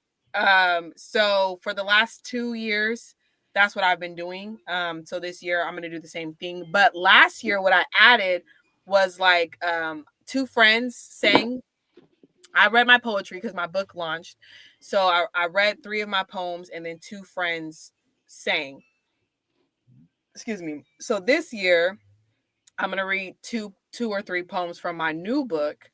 So for the last 2 years, that's what I've been doing. So this year I'm gonna do the same thing. But last year, what I added was like two friends sang. I read my poetry because my book launched. So I read 3 of my poems and then 2 friends sang. Excuse me. So this year I'm gonna read two or three poems from my new book,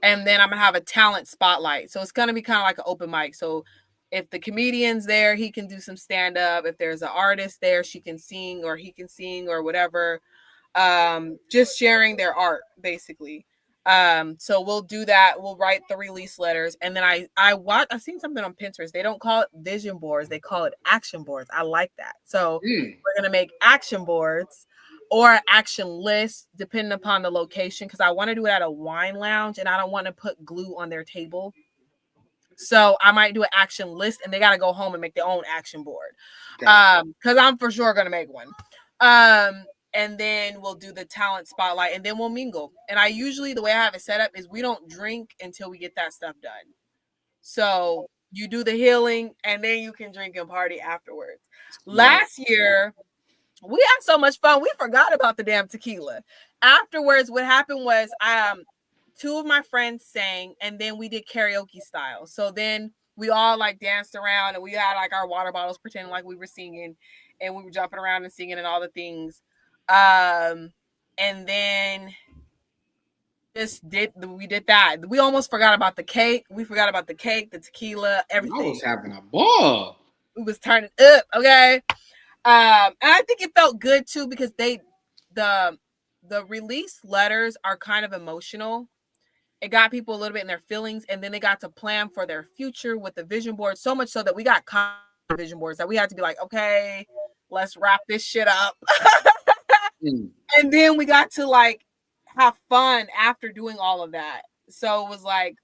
and then I'm gonna have a talent spotlight. So it's gonna be kind of like an open mic. So if the comedian's there, he can do some stand up. If there's an artist there, she can sing or he can sing or whatever. Just sharing their art basically. So we'll do that. We'll write the release letters, and then I seen something on Pinterest. They don't call it vision boards, they call it action boards. I like that. So we're gonna make action boards or action lists depending upon the location, because I want to do it at a wine lounge and I don't want to put glue on their table. So I might do an action list, and they got to go home and make their own action board. Gotcha. Because I'm for sure gonna make one. And then we'll do the talent spotlight, and then we'll mingle. And I usually, the way I have it set up is we don't drink until we get that stuff done. So you do the healing, and then you can drink and party afterwards. Smart. Last year, we had so much fun. We forgot about the damn tequila. Afterwards, what happened was two of my friends sang, and then we did karaoke style. So then we all like danced around, and we had like our water bottles pretending like we were singing, and we were jumping around and singing and all the things. And then we did that. We almost forgot about the cake. We forgot about the cake, the tequila, I everything. was having a ball. We was turning up, okay. And I think it felt good too because the release letters are kind of emotional. It got people a little bit in their feelings, and then they got to plan for their future with the vision board. So much so that we got vision boards that we had to be like, okay, let's wrap this shit up. And then we got to like have fun after doing all of that. So it was like,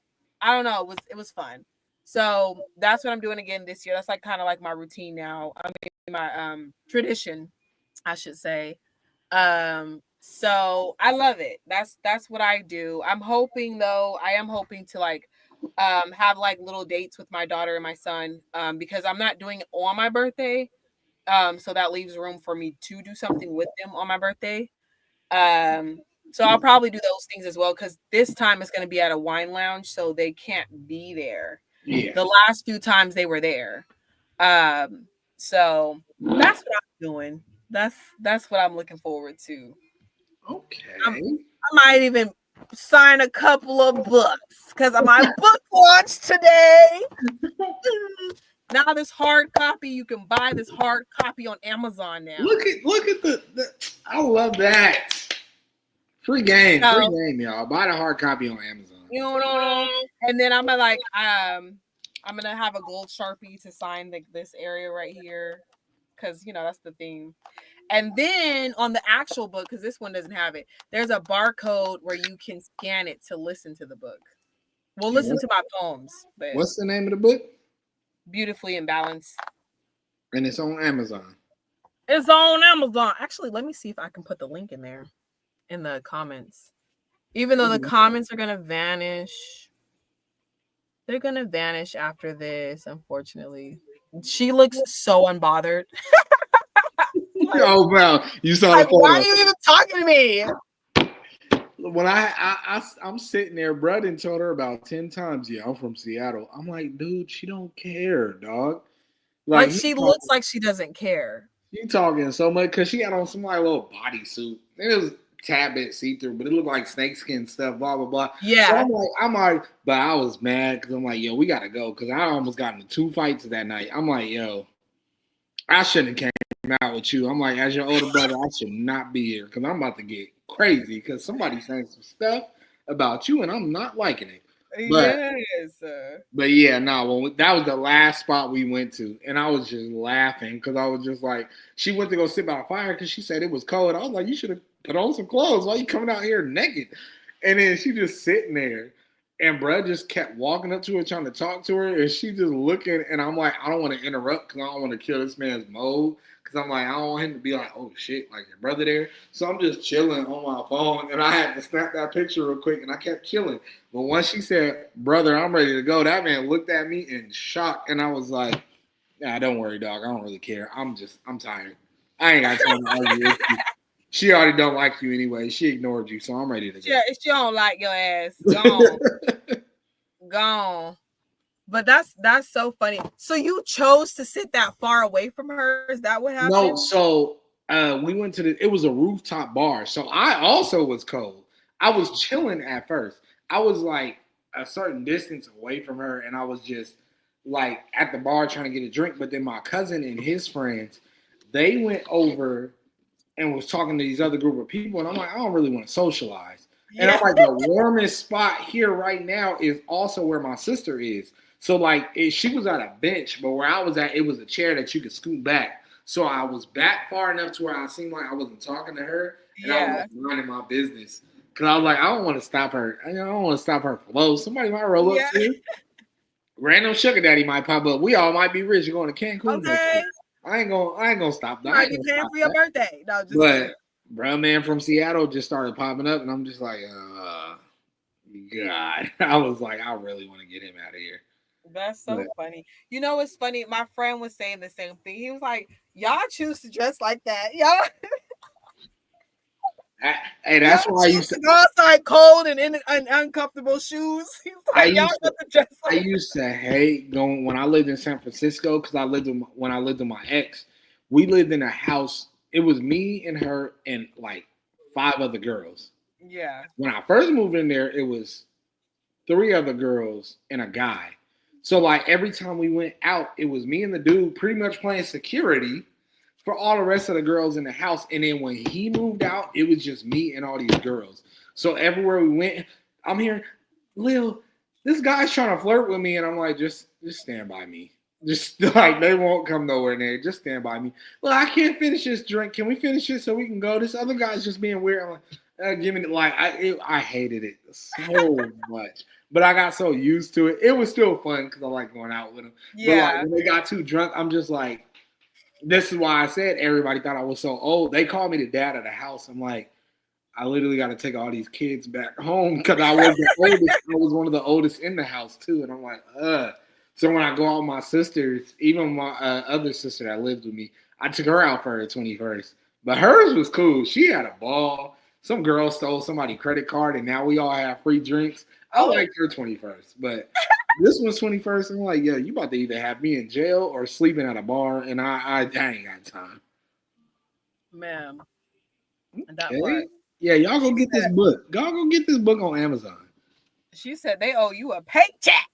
I don't know, it was fun. So that's what I'm doing again this year. That's like kind of like my routine now. I mean, my tradition, I should say. So I love it. That's what I do. I'm hoping though, I am hoping to like have like little dates with my daughter and my son because I'm not doing it on my birthday. So that leaves room for me to do something with them on my birthday. So I'll probably do those things as well because this time it's going to be at a wine lounge, so they can't be there. Yeah. The last few times they were there. So that's what I'm doing. That's what I'm looking forward to. Okay. I might even sign a couple of books because of my book launch today. Now this hard copy, you can buy this hard copy on Amazon now. Look at the I love that. Free game, y'all. Buy the hard copy on Amazon. You know, and then I'm gonna have a gold Sharpie to sign this area right here because that's the theme. And then on the actual book, because this one doesn't have it, there's a barcode where you can scan it to listen to the book. We'll listen to my poems. But what's the name of the book? Beautifully Imbalanced. And it's on Amazon. It's on Amazon. Actually, let me see if I can put the link in there in the comments. Even though the comments are gonna vanish. They're gonna vanish after this, unfortunately. She looks so unbothered. Like, oh wow, you saw the photo. Why are you even talking to me? When I'm sitting there, Brudden told her about 10 times, yeah, I'm from Seattle. I'm like, dude, she don't care, dog. Like she looks like she doesn't care. She talking so much because she had on some like little bodysuit. It was tad bit see-through, but it looked like snakeskin stuff, blah, blah, blah. Yeah. So I'm like, but I was mad because I'm like, yo, we got to go because I almost got into 2 fights that night. I'm like, yo, I shouldn't have came out with you. I'm like, as your older brother, I should not be here because I'm about to get crazy because somebody's saying some stuff about you and I'm not liking it. But, yes. But yeah, no, that was the last spot we went to. And I was just laughing because I was just like, she went to go sit by the fire because she said it was cold. I was like, you should have put on some clothes. Why are you coming out here naked? And then she just sitting there. And bruh just kept walking up to her, trying to talk to her. And she just looking. And I'm like, I don't want to interrupt because I don't want to kill this man's mode. Because I'm like, I don't want him to be like, oh, shit, like your brother there. So I'm just chilling on my phone. And I had to snap that picture real quick. And I kept chilling. But once she said, brother, I'm ready to go, that man looked at me in shock. And I was like, nah, don't worry, dog. I don't really care. I'm tired. I ain't got time to argue with you. She already don't like you anyway. She ignored you, so I'm ready to go. Yeah, she don't like your ass. Gone. Gone. But that's so funny. So you chose to sit that far away from her? Is that what happened? No, so we went to it was a rooftop bar. So I also was cold. I was chilling at first. I was like a certain distance away from her, and I was just like at the bar trying to get a drink. But then my cousin and his friends, they went over and was talking to these other group of people, and I'm like, I don't really want to socialize. And I'm like, the warmest spot here right now is also where my sister is. So like, she was at a bench, but where I was at, it was a chair that you could scoot back. So I was back far enough to where I seemed like I wasn't talking to her, and I was minding my business. Cause I was like, I don't want to stop her. I don't want to stop her flow. Somebody might roll up to you. Random sugar daddy might pop up. We all might be rich. You're going to Cancun next Okay. year. I ain't gonna stop that. I Might ain't be gonna paying stop for your that. birthday. No, just kidding. But bro, man from Seattle just started popping up, and I'm just like, God. I was like, I really want to get him out of here. That's But so funny. You know what's funny? My friend was saying the same thing. He was like, "Y'all choose to dress like that. hey, Y'all that's why I choose used to. to go outside cold and in uncomfortable shoes." He was I like, "Y'all used to. got to dress I like used to hate going when I lived in San Francisco because when I lived with my ex. We lived in a house. It was me and her and like 5 other girls. that." Yeah. When I first moved in there, it was 3 other girls and a guy. So like every time we went out, it was me and the dude pretty much playing security for all the rest of the girls in the house. And then when he moved out, it was just me and all these girls. So everywhere we went, I'm hearing, Lil, this guy's trying to flirt with me, and I'm like, just stand by me. Just like they won't come nowhere near. Just stand by me. Well, I can't finish this drink. Can we finish it so we can go? This other guy's just being weird. I'm like, give me the like. I hated it so much, but I got so used to it. It was still fun because I like going out with them. But like Yeah. when they got too drunk, I'm just like, this is why I said everybody thought I was so old. They called me the dad of the house. I'm like, I literally got to take all these kids back home because I was the oldest. I was one of the oldest in the house too, and I'm like, ugh. So when I go out with my sisters, even my other sister that lived with me, I took her out for her 21st. But hers was cool. She had a ball. Some girl stole somebody's credit card, and now we all have free drinks. I Oh, liked her 21st, but this one's 21st. I'm like, yeah, you about to either have me in jail or sleeping at a bar, and I ain't got time. man, that part. Okay. Yeah, y'all go She get this said, book. Y'all go get this book on Amazon. she said they owe you a paycheck.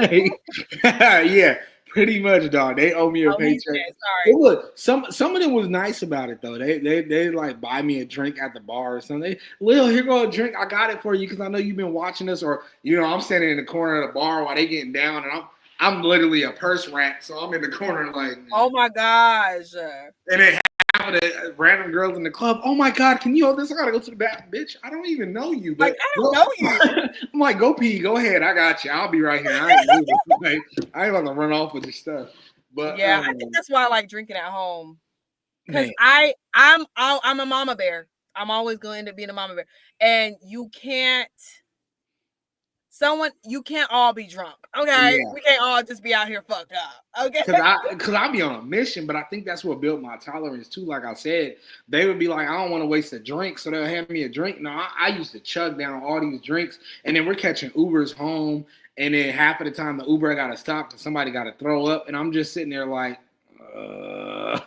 Yeah, pretty much, dog. They owe me a Oh, he paycheck. said, But sorry. look, some of them was nice about it though. They like buy me a drink at the bar or something. Lil, here go a drink. I got it for you because I know you've been watching us. Or I'm standing in the corner of the bar while they getting down, and I'm literally a purse rat, so I'm in the corner like. Oh my gosh. And then half of the random girls in the club, oh my God, can you hold this? I gotta go to the bathroom, bitch. I don't even know you, Like, but I don't know you. I'm like, go pee, go ahead, I got you. I'll be right here. I ain't moving. Like, I ain't about to run off with your stuff. But Yeah, I think that's why I like drinking at home. Because man, I'm a mama bear. I'm always going to end up being a mama bear. And you can't all be drunk. Okay. yeah. We can't all just be out here fucked up. Okay. Cause I be on a mission, but I think that's what built my tolerance too. Like I said, they would be like, I don't want to waste a drink, so they'll hand me a drink. No, I used to chug down all these drinks, and then we're catching Ubers home, and then half of the time the Uber got to stop because somebody got to throw up, and I'm just sitting there like,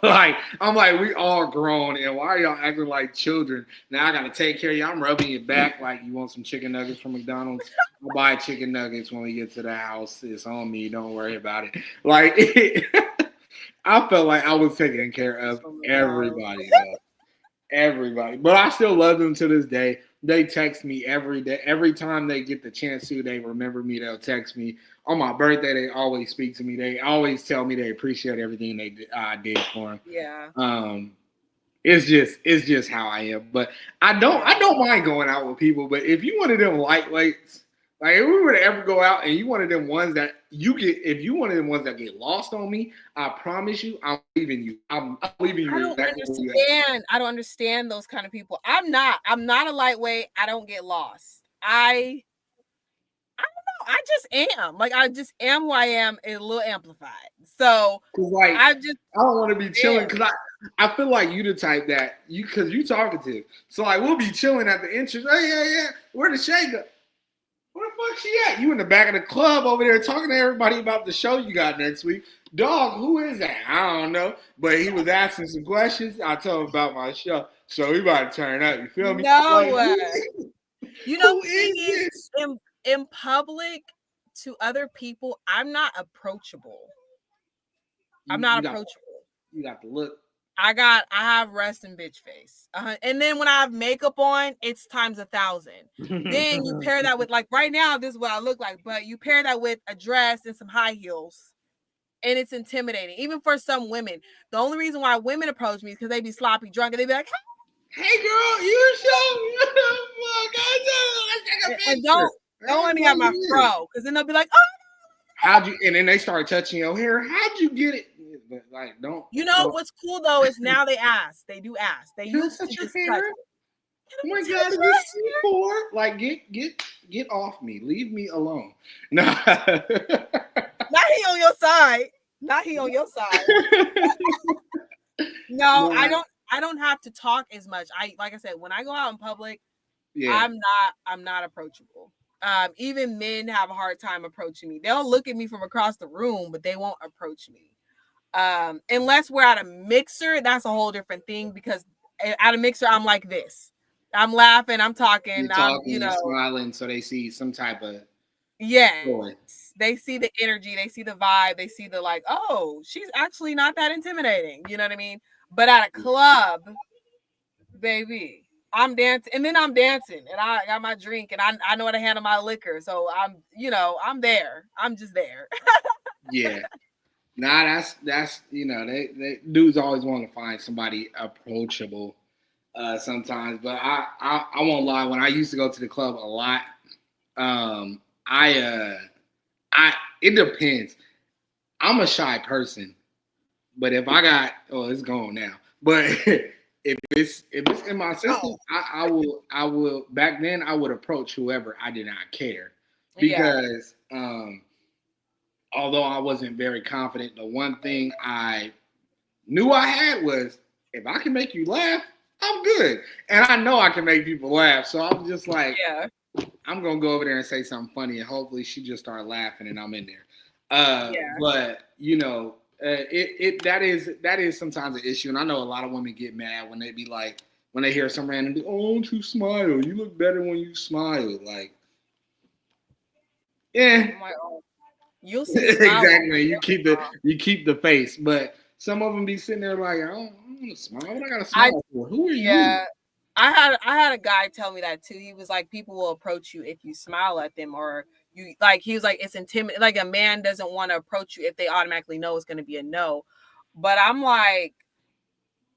like I'm like, we all grown, and why are y'all acting like children? Now I gotta take care of you. I'm rubbing your back like you want some chicken nuggets from McDonald's. I'll buy chicken nuggets when we get to the house. It's on me. Don't worry about it. Like I felt like I was taking care of everybody, though. Everybody. But I still love them to this day. They text me every day. Every time they get the chance to, they remember me. They'll text me. On my birthday, they always speak to me. They always tell me they appreciate everything I did for them. Yeah. It's just how I am. But I don't mind going out with people. But if you one of them lightweights, like if we were to ever go out and you one of them ones that if you one of them ones that get lost on me, I promise you, I'm leaving you. I'm leaving you. I don't understand those kind of people. I'm not a lightweight. I don't get lost. I don't know. I just am. Like I just am who I am, a little amplified. So like I don't want to be chilling because I feel like you the type that because you talkative. So like we'll be chilling at the entrance. Hey, yeah. Where the shade go? Where the fuck she at? You in the back of the club over there talking to everybody about the show you got next week. Dog, who is that? I don't know. But he was asking some questions. I told him about my show. So he about to turn up. You feel me? No. Like, you know, who is this? In public to other people, I'm not approachable. I'm not approachable. You got the look. I have resting bitch face. And then when I have makeup on, it's times 1,000. Then you pair that with like right now, this is what I look like, but you pair that with a dress and some high heels. And it's intimidating, even for some women. The only reason why women approach me is because they be sloppy drunk and they be like, hey girl, you show and don't let me have my fro, because then they'll be like, oh how'd you? And then they start touching your hair. How'd you get it? But like, You know don't. what's cool though is now they ask. They do ask. They Can I used to touch your just touch hair? it. Oh Can my I God, touch is your this C4? Like, get off me. Leave me alone. No. Not he on your side. Not he on your side. No, No, I don't have to talk as much. I like I said, when I go out in public, yeah. I'm not approachable. Even men have a hard time approaching me. They'll look at me from across the room, but they won't approach me. Unless we're at a mixer, that's a whole different thing because at a mixer, I'm like this. I'm laughing, I'm talking, You're talking, you're smiling, so they see some type of joy. yes. They see the energy, they see the vibe, they see the like, oh, she's actually not that intimidating. You know what I mean? But at a club, baby, I'm dancing and then I'm dancing and I got my drink and I know how to handle my liquor. So I'm there. I'm just there. Yeah. Nah, that's they dudes always want to find somebody approachable sometimes. But I won't lie, when I used to go to the club a lot, um I it depends. I'm a shy person, but if I got it's gone now. But if it's in my system, Oh, I will back then I would approach whoever I did not care yeah. because although I wasn't very confident, the one thing I knew I had was if I can make you laugh, I'm good. And I know I can make people laugh. So I'm just like, Yeah. I'm gonna go over there and say something funny, and hopefully she just start laughing, and I'm in there. Yeah. But that is sometimes an issue, and I know a lot of women get mad when they be like when they hear some random, oh, don't you smile? You look better when you smile. Like, yeah, I'm like, oh, you'll see smile on exactly. You keep the you keep the face, but some of them be sitting there like, I don't want to smile. What I got to I smile for? Who are you? yeah. I had a guy tell me that too. He was like, people will approach you if you smile at them, or you like. He was like, it's intimidating. Like a man doesn't want to approach you if they automatically know it's going to be a no. But I'm like,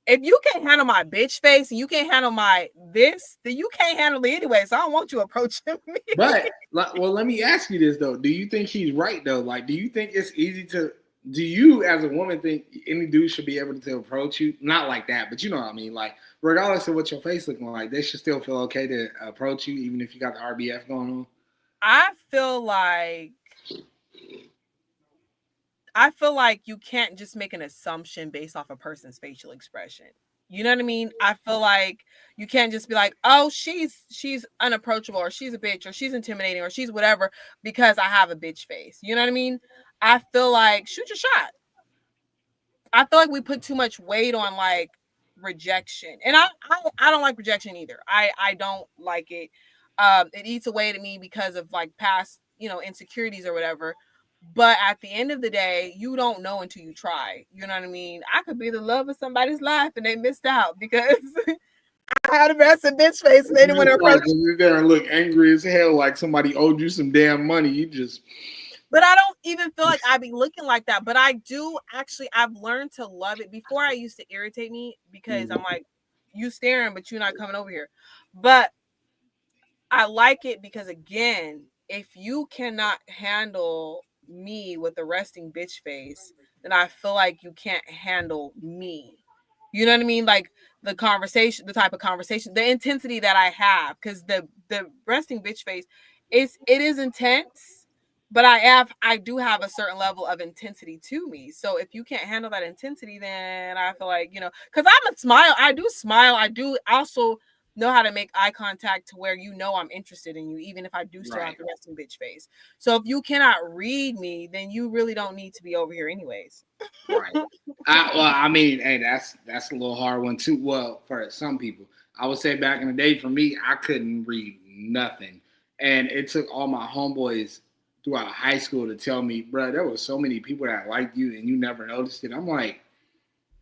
if you can't handle my bitch face and you can't handle my this, then you can't handle it anyway. So I don't want you approaching me. But well, let me ask you this though: do you think he's right though? Like, do you think it's easy to? Do you, as a woman, think any dude should be able to approach you? Not like that, but you know what I mean. Like, regardless of what your face looking like, they should still feel okay to approach you, even if you got the RBF going on. I feel like I feel like you can't just make an assumption based off a person's facial expression. You know what I mean? I feel like you can't just be like, "Oh, she's unapproachable or she's a bitch or she's intimidating or she's whatever because I have a bitch face." You know what I mean? I feel like shoot your shot. I feel like we put too much weight on like rejection. And I don't like rejection either. I don't like it. It eats away at me because of like past, insecurities or whatever. But at the end of the day, you don't know until you try. You know what I mean? I could be the love of somebody's life and they missed out because I had a massive bitch face and they You didn't want to just like approach. you there and look angry as hell, like somebody owed you some damn money. You just But I don't even feel like I be looking like that. But I do actually, I've learned to love it. Before I used to irritate me because I'm like, you staring, but you're not coming over here. But I like it because again, if you cannot handle me with the resting bitch face, then I feel like you can't handle me. You know what I mean? Like the conversation, the type of conversation, the intensity that I have, because the resting bitch face it is intense, but I do have a certain level of intensity to me. So if you can't handle that intensity, then I feel like because I'm a smile, I do smile, I do also know how to make eye contact to where I'm interested in you, even if I do still have right. the resting bitch face. So if you cannot read me, then you really don't need to be over here anyways. Right. I mean, hey, that's a little hard one too. Well, for some people, I would say back in the day, for me, I couldn't read nothing, and it took all my homeboys throughout high school to tell me, bro, there was so many people that liked you and you never noticed it. I'm like,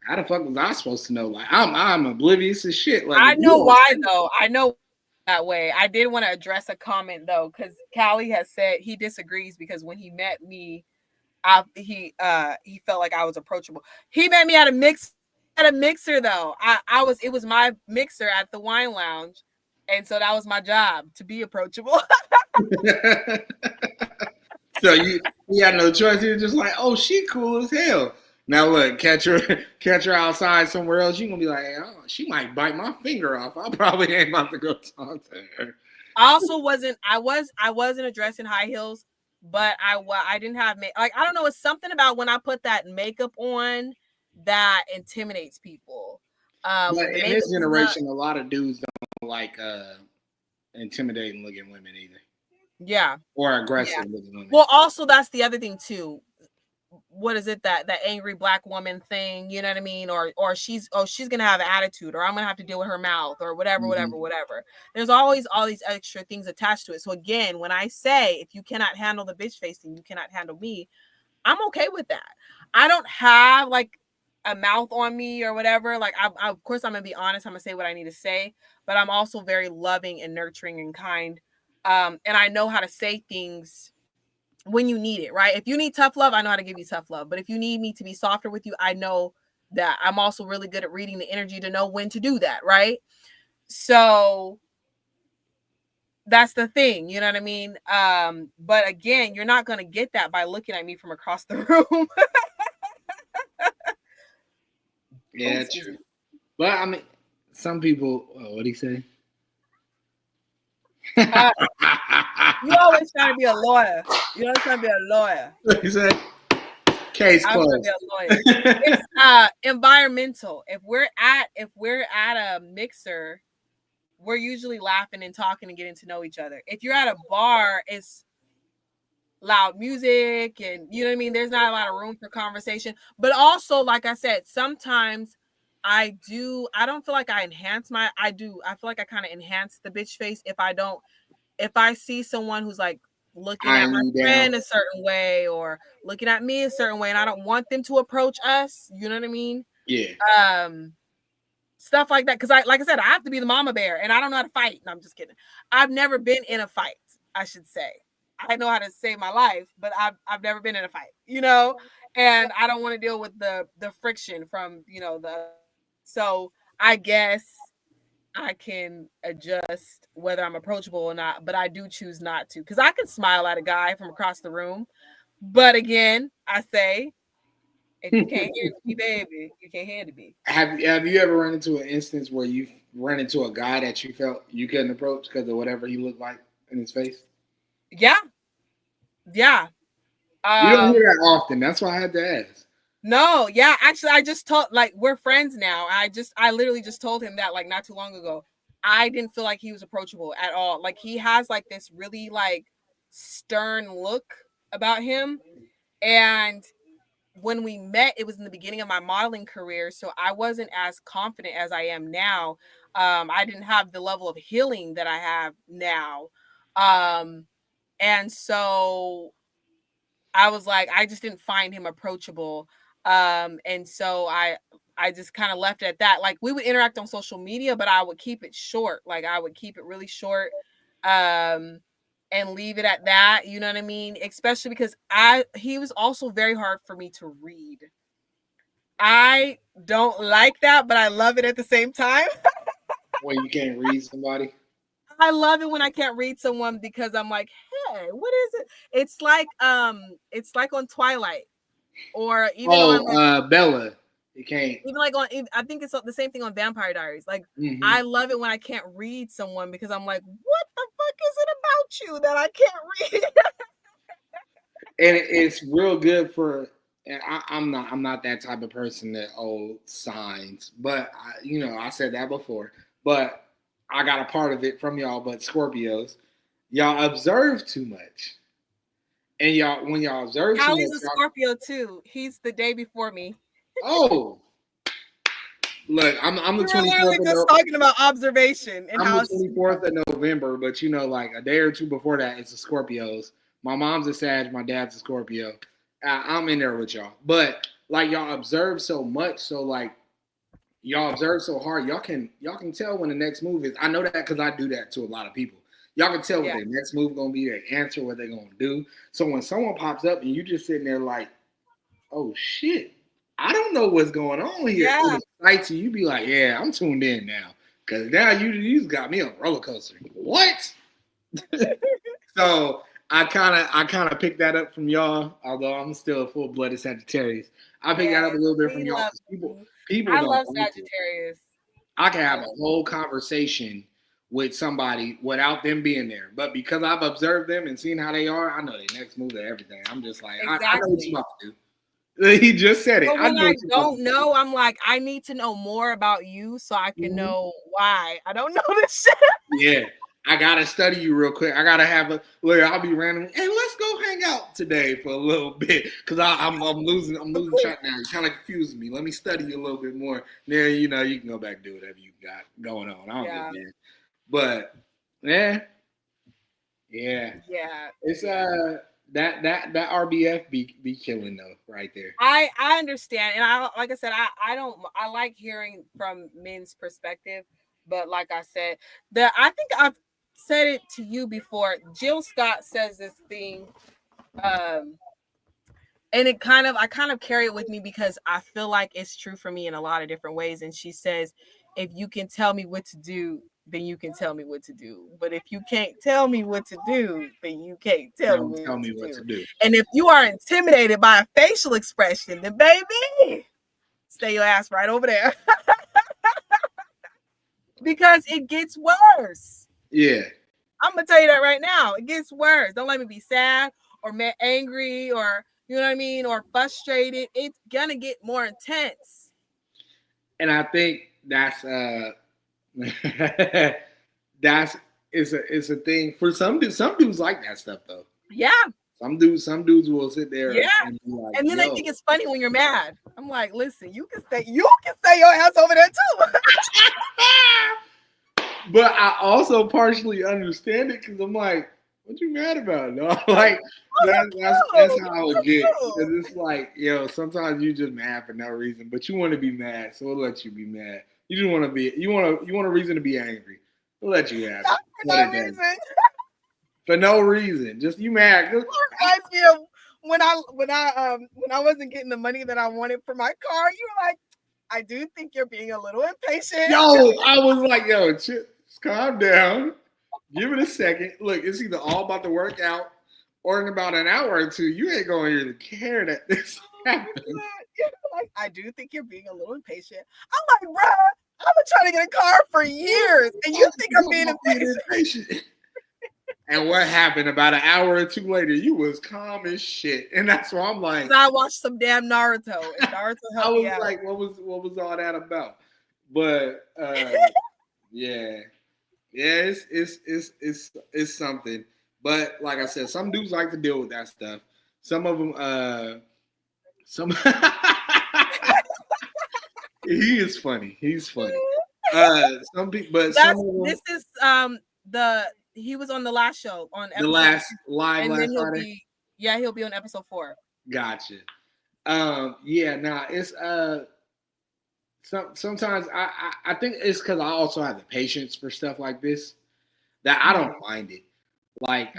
how the fuck was I supposed to know? Like, I'm oblivious as shit. Like, if I you know don't why say though. I know that way. I did want to address a comment though, because Callie has said he disagrees because when he met me, he felt like I was approachable. He met me at a mixer though. It was my mixer at the wine lounge, and so that was my job to be approachable. it. So you had no choice. You're just like, oh, she cool as hell. Now look, catch her outside somewhere else. You're gonna be like, oh, she might bite my finger off. I probably ain't about to go talk to her. I also wasn't addressing high heels, but I didn't have like I don't know. It's something about when I put that makeup on that intimidates people. But When the in makeup this is not, generation, a lot of dudes don't like intimidating looking women either, yeah, or yeah. aggressive looking women. Well, also that's the other thing too. What is it, that angry black woman thing, you know what I mean? Or she's gonna have an attitude, or I'm gonna have to deal with her mouth, or whatever, Mm-hmm. whatever. There's always all these extra things attached to it. So again, when I say if you cannot handle the bitch face, then you cannot handle me, I'm okay with that. I don't have like a mouth on me or whatever. Like I of course I'm gonna be honest, I'm gonna say what I need to say, but I'm also very loving and nurturing and kind. And I know how to say things when you need it, right? If you need tough love, I know how to give you tough love. But if you need me to be softer with you, I know that I'm also really good at reading the energy to know when to do that, right? So that's the thing, you know what I mean? But again, you're not gonna get that by looking at me from across the room. Yeah, Excuse true. me. But I mean, some people. What do you say? Uh, you always trying to be a lawyer. You always trying to be a lawyer. What you say? Case I'm trying to be closed. a lawyer. It's environmental. If we're at a mixer, we're usually laughing and talking and getting to know each other. If you're at a bar, it's loud music and you know what I mean? There's not a lot of room for conversation. But also, like I said, sometimes I don't feel like I feel like I kind of enhance the bitch face if I see someone who's like looking at Eyeing my you down. friend a certain way or looking at me a certain way and I don't want them to approach us, you know what I mean? Yeah. Um Stuff like that. Because like I said, I have to be the mama bear and I don't know how to fight. No, I'm just kidding. I've never been in a fight, I should say. I know how to save my life, but I've never been in a fight, and I don't want to deal with the friction from, so I guess I can adjust whether I'm approachable or not, but I do choose not to because I can smile at a guy from across the room. But again, I say, if you can't handle me, baby, you can't handle me. Have you ever run into an instance where you ran into a guy that you felt you couldn't approach because of whatever he looked like in his face? Yeah, yeah. You don't hear Um, that often. That's why I had to ask. no, yeah, actually I just told, like, we're friends now. I literally just told him that like not too long ago. I didn't feel like he was approachable at all. Like he has like this really like stern look about him. And when we met, it was in the beginning of my modeling career, so I wasn't as confident as I am now. I didn't have the level of healing that I have now. Um, and so I was like, I just didn't find him approachable. And so I just kind of left it at that. Like we would interact on social media, but I would keep it short. Like I would keep it really short. Um and leave it at that, you know what I mean? Especially because he was also very hard for me to read. I don't like that, but I love it at the same time. When you can't read somebody. I love it when I can't read someone because I'm like, hey, what is it? It's like on Twilight or even on like Bella. You can't. even like on I think it's the same thing on Vampire Diaries. Like Mm-hmm. I love it when I can't read someone because I'm like, what the fuck is it about you that I can't read? And it's real good for. And I'm not that type of person that signs, but I said that before. But I got a part of it from y'all. But Scorpios, y'all observe too much, and when y'all observe too much, Callie's a Scorpio too. He's the day before me. oh, look, I'm the We were 24th literally of just talking about observation and I'm how the it's 24th of November, but like a day or two before that, it's the Scorpios. My mom's a Sag, my dad's a Scorpio. I'm in there with y'all, but like y'all observe so much, so like y'all observe so hard, y'all can tell when the next move is. I know that because I do that to a lot of people. Y'all can tell what their next move gonna be, their answer, what they're gonna do. So when someone pops up and you just sitting there like, oh shit, I don't know what's going on here. yeah. It excites you. You be like, yeah, I'm tuned in now. Because now you got me on a roller coaster. What? So I kind of picked that up from y'all. Although I'm still a full-blooded Sagittarius, I picked that up a little bit from we y'all love because you. people I don't love like it. Sagittarius. I can I have a love whole conversation with somebody without them being there, but because I've observed them and seen how they are, I know their next move and everything. I'm just like, I know what you exactly. about to do. He just said it. But I when know I what you about don't know, I'm like, I need to know more about you so I to can do. know why. I don't know this shit. Yeah. I gotta study you real quick. I gotta have a look. I'll be randomly. Hey, let's go hang out today for a little bit because I'm losing track now. You kind of confusing me. Let me study you a little bit more. Then you know you can go back and do whatever you got going on. I don't Yeah. give a damn. But yeah, yeah. Yeah. It's that RBF be killing though right there. I understand, and I like I said, I don't I like hearing from men's perspective, but like I said, I think I've said it to you before. Jill Scott says this thing, um, and I kind of carry it with me because I feel like it's true for me in a lot of different ways. And she says, if you can tell me what to do, then you can tell me what to do. But if you can't tell me what to do, then you can't tell me Don't tell what me to what do. to do. And if you are intimidated by a facial expression, then baby, stay your ass right over there. Because it gets worse. Yeah. I'm gonna tell you that right now. It gets worse. Don't let me be sad or angry or you know what I mean or frustrated. It's gonna get more intense. And I think that's that's it's a thing for some dudes. Some dudes like that stuff though. Yeah. Some dudes will sit there Yeah. and be like, And then they yo. think it's funny when you're mad. I'm like, listen, you can stay your ass over there too. But I also partially understand it because I'm like, what you mad about? No, like that's how I would get. Because it's like, yo, sometimes you just mad for no reason, but you want to be mad, so we'll let you be mad. You just want to be you want a reason to be angry. We'll let you have Not it. for no reason. For no reason. Just you mad. Reminds me of when I wasn't getting the money that I wanted for my car. You were like, I do think you're being a little impatient. Yo, I was like, yo, just calm down. Give it a second. Look, it's either all about to work out or in about an hour or two, you ain't going to care that this happened. Like, I do think you're being a little impatient. I'm like, bruh, I've been trying to get a car for years, and you think I'm being impatient. And what happened? About an hour or two later, you was calm as shit, and that's why I'm like, I watched some damn Naruto, and Naruto helped me out. I was like, what was all that about? But yeah, it's something. But like I said, some dudes like to deal with that stuff. Some of them, some he is funny. He's funny. Some people, but some of them, this is he was on the last show on the last live and last then Friday. He'll be on episode 4. Gotcha. Yeah, nah, it's sometimes I think it's because I also have the patience for stuff like this that I don't mind it. Like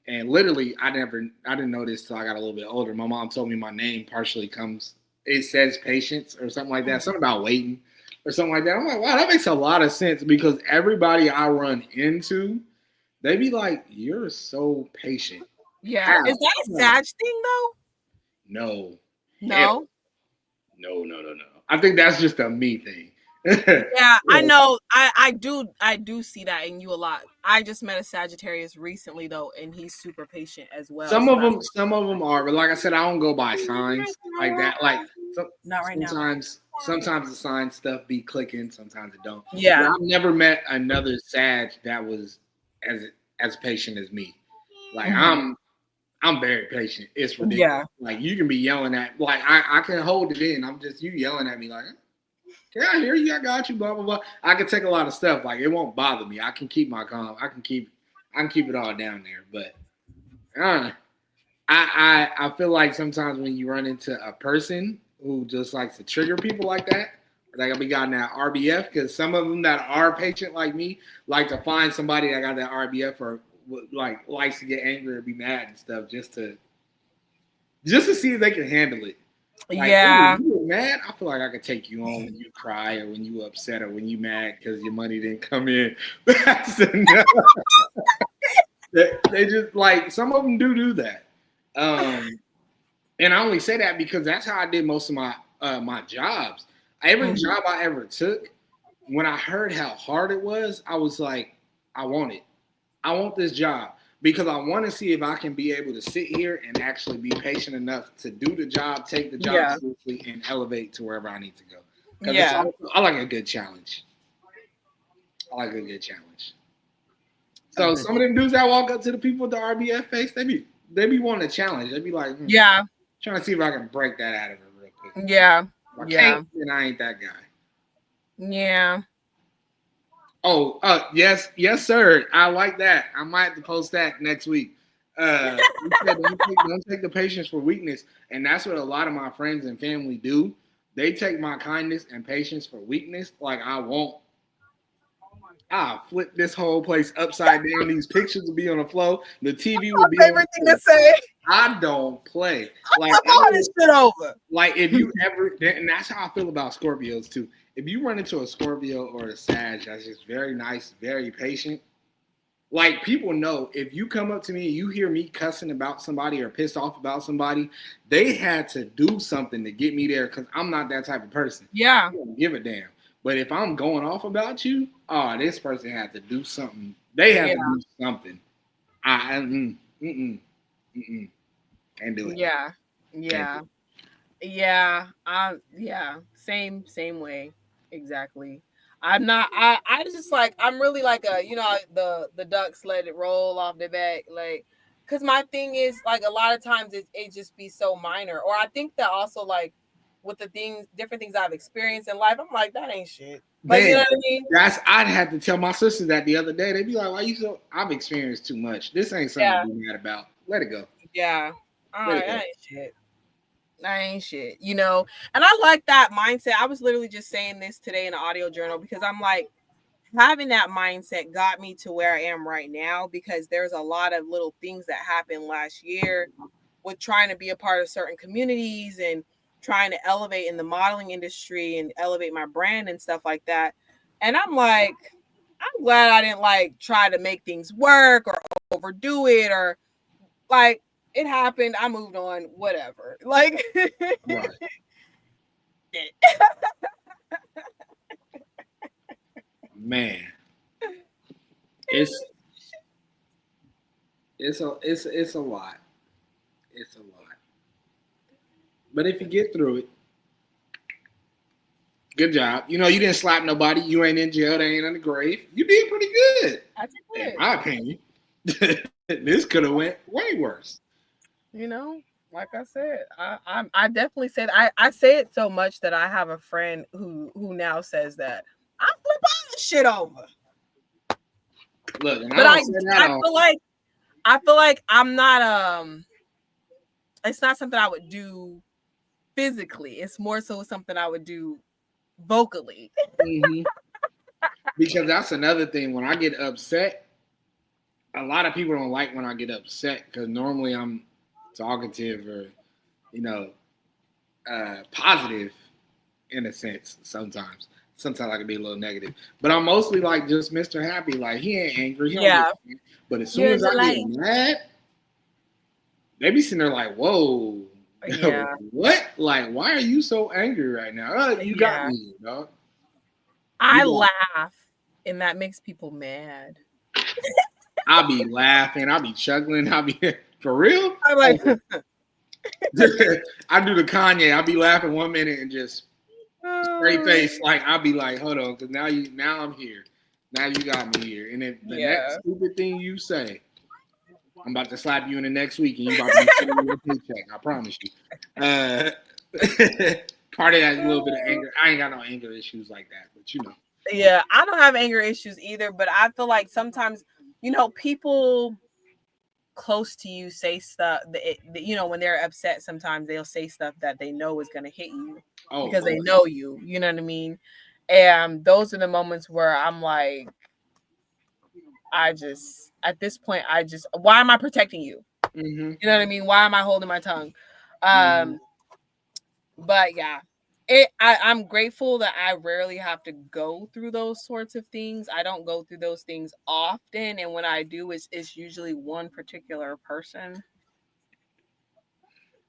and literally I didn't know this till I got a little bit older. My mom told me my name partially it says patience or something like that, something about waiting or something like that. I'm like, wow, that makes a lot of sense because everybody I run into, they be like, you're so patient. Yeah. How? Is that a Sag thing though? No. No. No. I think that's just a me thing. Yeah, I know. I do see that in you a lot. I just met a Sagittarius recently though, and he's super patient as well. Some of them are, but like I said, I don't go by signs like that. Like not right sometimes the sign stuff be clicking, sometimes it don't. Yeah, but I've never met another Sag that was as patient as me. Like I'm very patient. It's ridiculous. Yeah. Like you can be yelling at, like I can hold it in. I'm just you yelling at me like, yeah, I hear you. I got you. Blah blah blah. I can take a lot of stuff. Like it won't bother me. I can keep my calm. I can keep it all down there. But I feel like sometimes when you run into a person who just likes to trigger people like that, like we got in that RBF, because some of them that are patient like me like to find somebody that got that RBF or like likes to get angry or be mad and stuff just to see if they can handle it. Like, yeah. When you were mad, I feel like I could take you on when you cry or when you upset or when you mad because your money didn't come in. That's enough. They just like some of them do that. And I only say that because that's how I did most of my jobs. Every job I ever took, when I heard how hard it was, I was like, I want it. I want this job because I want to see if I can be able to sit here and actually be patient enough to do the job, take the job seriously, and elevate to wherever I need to go. Because I like a good challenge. I like a good challenge. So some of them dudes that walk up to the people with the RBF face, they be wanting a challenge. They be like, trying to see if I can break that out of her real quick. Yeah. If I can't, then I ain't that guy. Yeah. Oh, yes, sir. I like that. I might have to post that next week. You said don't take the patience for weakness, and that's what a lot of my friends and family do. They take my kindness and patience for weakness. Like I'll flip this whole place upside down. These pictures will be on the flow. The TV will be favorite thing to say. I don't play. Like all this shit over. Like if you ever, and that's how I feel about Scorpios too. If you run into a Scorpio or a Sag that's just very nice, very patient, like people know if you come up to me and you hear me cussing about somebody or pissed off about somebody, they had to do something to get me there because I'm not that type of person. Yeah. I don't give a damn. But if I'm going off about you, this person had to do something. They had to do something. Can't do it. Yeah. Same way. Exactly. I just like I'm really like the ducks let it roll off the back, like, because my thing is like a lot of times it just be so minor, or I think that also like with the different things I've experienced in life, I'm like, that ain't shit. Like, you know what I mean? I'd have to tell my sisters that the other day. They'd be like, why you so I've experienced too much. This ain't something to be mad about. Let it go. Yeah. All right, that ain't shit. That ain't shit, and I like that mindset. I was literally just saying this today in an audio journal because I'm like, having that mindset got me to where I am right now, because there's a lot of little things that happened last year with trying to be a part of certain communities and trying to elevate in the modeling industry and elevate my brand and stuff like that. And I'm like, I'm glad I didn't like try to make things work or overdo it, or like, it happened, I moved on, whatever. Like, right. Man, it's a lot. It's a lot. But if you get through it, good job. You didn't slap nobody. You ain't in jail. They ain't in the grave. You did pretty good. I did. In my opinion. This could have went way worse. Like I said, I definitely said I say it so much that I have a friend who now says that I flip all this shit over. Look, and but I feel like I'm not it's not something I would do physically. It's more so something I would do vocally. Mm-hmm. Because that's another thing. When I get upset, a lot of people don't like when I get upset because normally I'm talkative or, positive in a sense sometimes. Sometimes I can be a little negative. But I'm mostly like just Mr. Happy. Like, he ain't angry. He don't get but as soon as I get mad, they be sitting there like, whoa. Yeah. What? Like, why are you so angry right now? You got me, dog. I laugh, and that makes people mad. I'll be laughing. I'll be chuckling. I'll be for real. I'm like, I do the Kanye. I'll be laughing 1 minute and just straight face. Like, I'll be like, hold on, because now I'm here. Now you got me here. And if the next stupid thing you say, I'm about to slap you in the next week, and you about to be sending your paycheck. I promise you. Part of that is a little bit of anger. I ain't got no anger issues like that, but Yeah, I don't have anger issues either, but I feel like sometimes, people close to you say stuff that, when they're upset, sometimes they'll say stuff that they know is going to hit you because they know you, you know what I mean? And those are the moments where I'm like, at this point, why am I protecting you? Mm-hmm. You know what I mean? Why am I holding my tongue? But yeah, I'm grateful that I rarely have to go through those sorts of things. I don't go through those things often, and when I do, it's usually one particular person,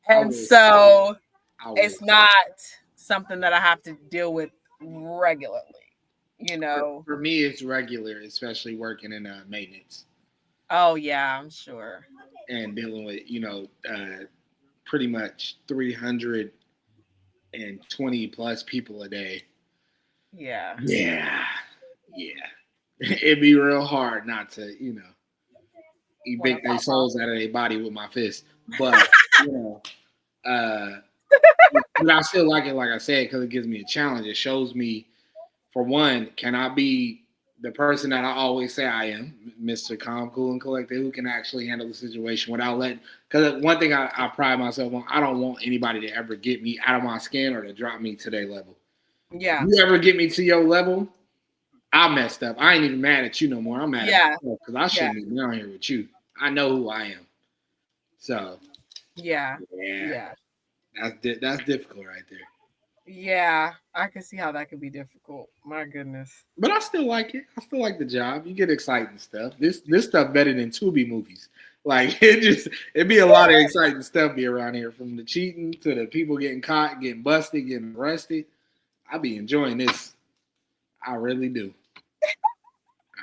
I and will. so I will. it's not something that I have to deal with regularly. You know. For me, it's regular, especially working in maintenance Oh yeah, I'm sure. and dealing with pretty much 320 plus people a day. Yeah. Yeah, yeah. It'd be real hard not to Wanna evict their pop off? souls out of their body with my fist, but you know. But I still like it, like I said, because it gives me a challenge. It shows me, for one, can I be the person that I always say I am, Mr. Calm, Cool, and Collected, who can actually handle the situation without letting. Because one thing I pride myself on, I don't want anybody to ever get me out of my skin or to drop me to their level. Yeah. You ever get me to your level, I messed up. I ain't even mad at you no more. I'm mad at Yeah. myself because I Yeah. shouldn't be down here with you. I know who I am. So Yeah. yeah, Yeah. that's difficult right there. Yeah. I can see how that could be difficult. My goodness. But I still like it. I still like the job. You get exciting stuff. This stuff better than Tubi movies. Like it'd be a lot of exciting stuff be around here, from the cheating to the people getting caught, getting busted, getting arrested. I be enjoying this. I really do.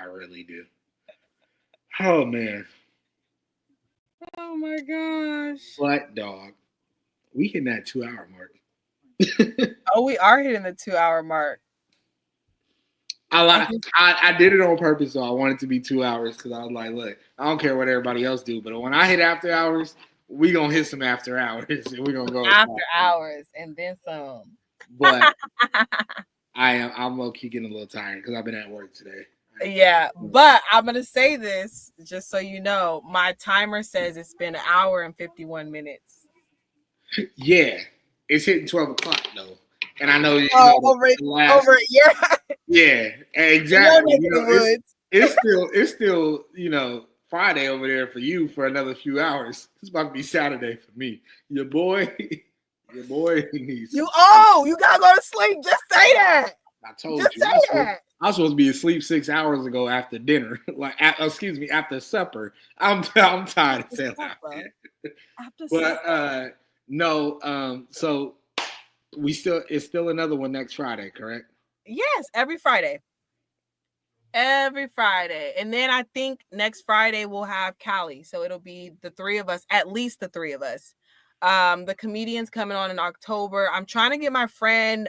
I really do. Oh man. Oh my gosh. But dog, we hitting that 2 hour mark. Oh, we are hitting the 2 hour mark. I I like. think I did it on purpose, so I wanted it to be 2 hours because I was like, look, I don't care what everybody else do, but when I hit after hours, we gonna hit some after hours and we gonna go as after fast. hours and then some. But I'm low key getting a little tired because I've been at work today. Yeah, but I'm gonna say this just so you know. My timer says it's been an hour and 51 minutes. Yeah, it's hitting 12 o'clock though, and I know Oh, over the last. over yeah, Yeah, in your exactly. neck of the woods. It's still Friday over there for you for another few hours. It's about to be Saturday for me. Your boy, your boy needs. You gotta go to sleep. Just say that. I told Just you. say that. I was supposed to be asleep 6 hours ago after dinner. Excuse me, after supper. I'm tired as hell out here. After But supper. no, so it's still another one next Friday, correct? Yes, every Friday. Every Friday. And then I think next Friday we'll have Callie. So it'll be the three of us, at least the three of us. The comedian's coming on in October. I'm trying to get my friend,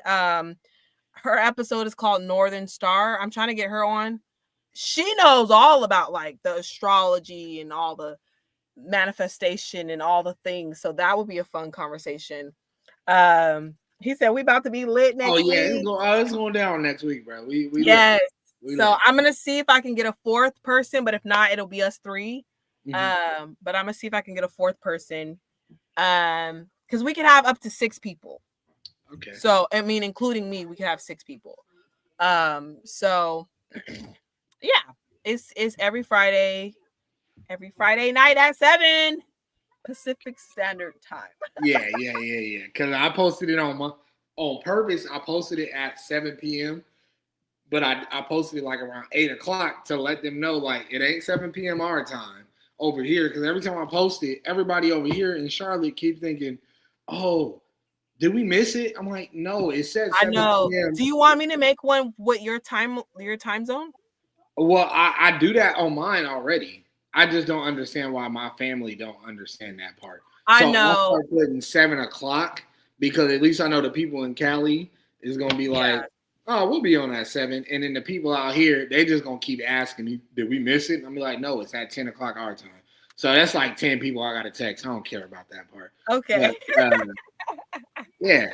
her episode is called Northern Star. I'm trying to get her on. She knows all about like the astrology and all the manifestation and all the things. So that would be a fun conversation. He said we about to be lit Oh next yeah, week. it's going down next week, bro. We lit. Yes. We So lit. I'm gonna see if I can get a fourth person, but if not, it'll be us 3. Mm-hmm. But I'm gonna see if I can get a fourth person. Because we can have up to 6 people. Okay. So I mean, including me, we can have 6 people. So yeah, it's every Friday night at 7 Pacific Standard Time. Yeah. Because I posted it on purpose. I posted it at 7 p.m. But I posted it like around 8 o'clock to let them know like it ain't 7 p.m. our time over here. Because every time I post it, everybody over here in Charlotte keep thinking, "Oh, did we miss it?" I'm like, "No, it said I 7 know. p.m." Do you want me to make one with your time zone? Well, I do that on mine already. I just don't understand why my family don't understand that part. I So I know. start putting 7 o'clock because at least I know the people in Cali is gonna be like, Yeah. "Oh, we'll be on at 7." And then the people out here, they just gonna keep asking me, "Did we miss it?" And I'm be like, "No, it's at 10 o'clock our time." So that's like 10 people I gotta text. I don't care about that part. Okay. But yeah,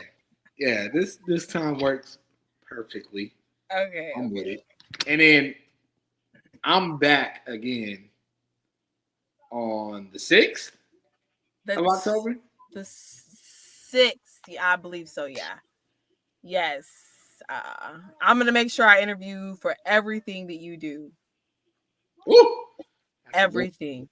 yeah, this time works perfectly. Okay. I'm with it. And then I'm back again on the 6th of That's October. the 6th. Yeah, I believe so. Yeah. Yes. I'm gonna make sure I interview for everything that you do. Woo! That's a good. Everything.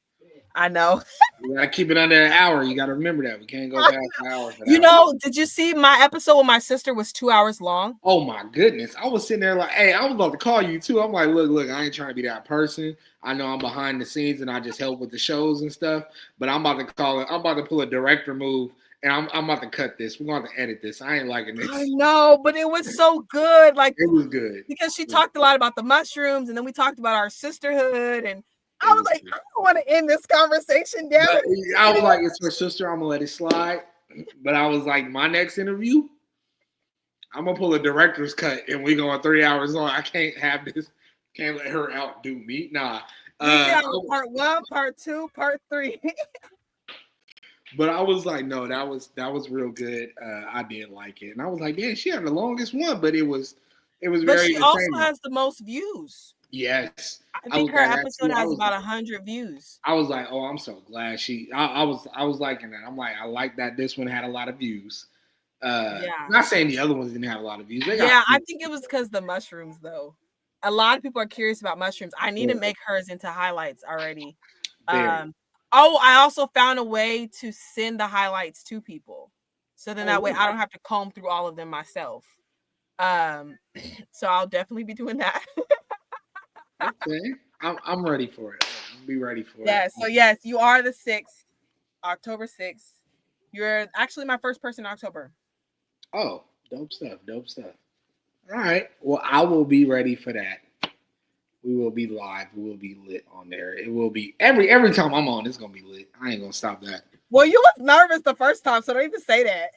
I know. You gotta keep it under an hour. You gotta remember that. We can't go past an hour for You that one. know, did you see my episode with my sister was 2 hours long? Oh my goodness. I was sitting there like, hey, I was about to call you too. I'm like, look, I ain't trying to be that person. I know I'm behind the scenes and I just help with the shows and stuff. But I'm about to call it, I'm about to pull a director move and I'm about to cut this. We're going to edit this. I ain't liking I this. know, but it was so good. Like, It was good. because she talked a lot about the mushrooms, and then we talked about our sisterhood, and I It was was like, good. I don't want to end this conversation down. But I was like, it's her sister. I'm gonna let it slide. But I was like, my next interview, I'm gonna pull a director's cut, and we going 3 hours long. I can't have this. Can't let her outdo me. Nah. We can have a part 1, part 2, part 3. But I was like, no, that was real good. I did like it, and I was like, man, she had the longest one, but it was But very she also entertaining. has the most views. Yes, I I think was her like, that episode too. has about 100 views. I was like, oh, I'm so glad she. I was liking that. I'm like, I like that this one had a lot of views. Yeah. Not saying the other ones didn't have a lot of views. They got Yeah, I views. think it was because the mushrooms, though. A lot of people are curious about mushrooms. I need to make hers into highlights already. Very. Oh, I also found a way to send the highlights to people. So then that way Really? I don't have to comb through all of them myself. So I'll definitely be doing that. Okay, I'm ready for it. I'll be ready for it. Yeah, so yes, you are the 6th, October 6th. You're actually my first person in October. Oh, dope stuff. Dope stuff. All right. Well, I will be ready for that. We will be live. We will be lit on there. It will be every time I'm on, it's gonna be lit. I ain't gonna stop that. Well, you was nervous the first time, so don't even say that.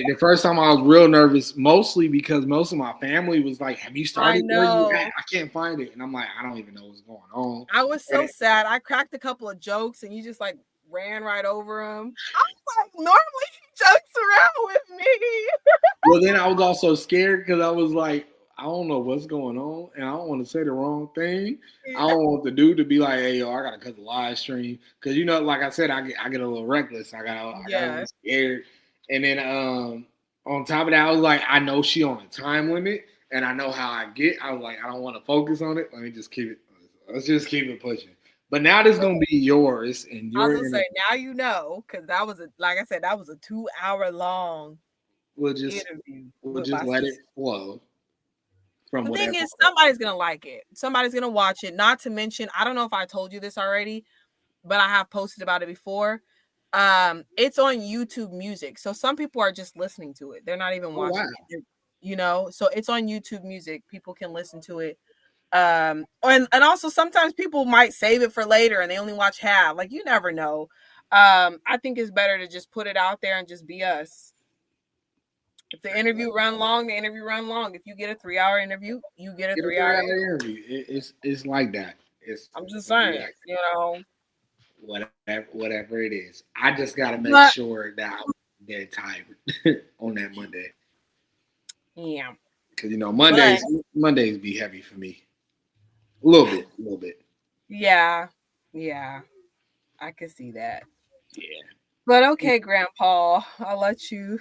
The first time I was real nervous, mostly because most of my family was like, "Have you I started? Where you at? know. I can't find it." And I'm like, I don't even know what's going on. I was And so sad. I cracked a couple of jokes and you just like ran right over them. I was like, normally he jokes around with me. well, then I was also scared because I was like, I don't know what's going on, and I don't want to say the wrong thing. I don't want the dude to be like, "Hey, yo, I gotta cut the live stream," because like I said, I get a little reckless. I got a Yeah. little scared, and then on top of that, I was like, I know she on a time limit, and I know how I get. I was like, I don't want to focus on it. Let me just keep it. Let's just keep it pushing. But now this is gonna be yours, and I was you're gonna in say it. now you know, because that was like I said, that was a 2 hour long We'll just interview we'll with just my let it sister. flow from The thing whatever. is, somebody's gonna like it. Somebody's gonna watch it. Not to mention, I don't know if I told you this already, but I have posted about it before. It's on YouTube Music, so some people are just listening to it. They're not even Oh wow. watching it. So it's on YouTube Music. People can listen to it. And also sometimes people might save it for later and they only watch half. Like you never know. I think it's better to just put it out there and just be us. If the interview run long, the interview run long. If you get a 3 hour interview, you get a Get a 3 hour 3 hour interview. interview. It's like that. I'm just It'll be saying, like you know. whatever it is. I just gotta make But sure that I'm dead tired on that Monday. yeah. Because But Mondays be heavy for me. A little bit. yeah, yeah, I can see that. Yeah. But okay, Grandpa, I'll let you.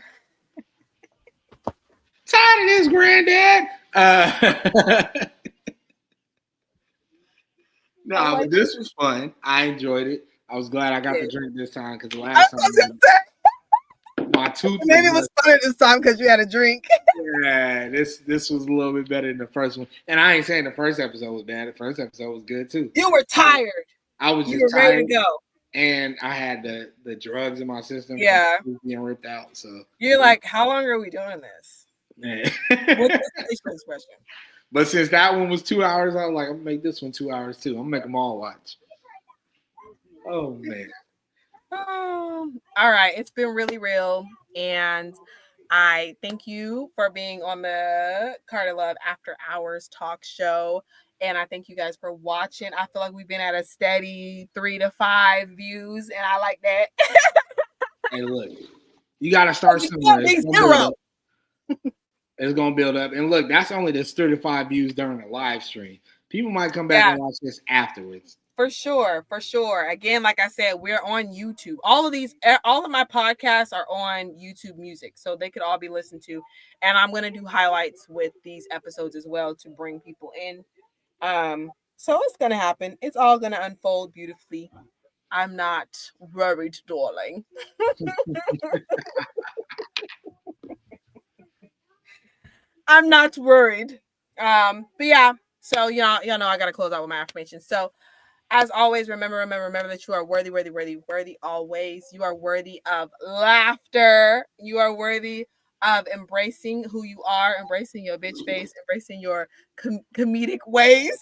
Tired of this, granddad. I'll No, let but this was fun. I enjoyed it. I was glad I got to you. drink this time because the I last was gonna time say, my tooth was maybe it was funner this time because you had a drink. yeah, this was a little bit better than the first one. And I ain't saying the first episode was bad. The first episode was good too. You were tired. I was You just were ready to tired, go. and I had the drugs in my system from Yeah. being ripped out. So You're like, how long are we doing this? yeah. With this facial expression. But since that one was 2 hours, I was like, I'm gonna make this one 2 hours too. I'm gonna make them all watch. Oh man. All right. It's been really real. And I thank you for being on the Carter Love After Hours talk show. And I thank you guys for watching. I feel like we've been at a steady 3 to 5 views, and I like that. Hey, look, you gotta start You somewhere. can't It's be gonna build zero. up. It's gonna build up. And look, that's only this 35 views during the live stream. People might come back Yeah. and watch this afterwards. For sure, for sure. Again, like I said, we're on YouTube. All of my podcasts are on YouTube Music, so they could all be listened to. And I'm gonna do highlights with these episodes as well to bring people in. So it's gonna happen. It's all gonna unfold beautifully. I'm not worried, darling. I'm not worried. But yeah, so y'all know I gotta close out with my affirmations. So as always, remember that you are worthy, worthy always. You are worthy of laughter. You are worthy of embracing who you are, embracing your bitch face, embracing your comedic ways,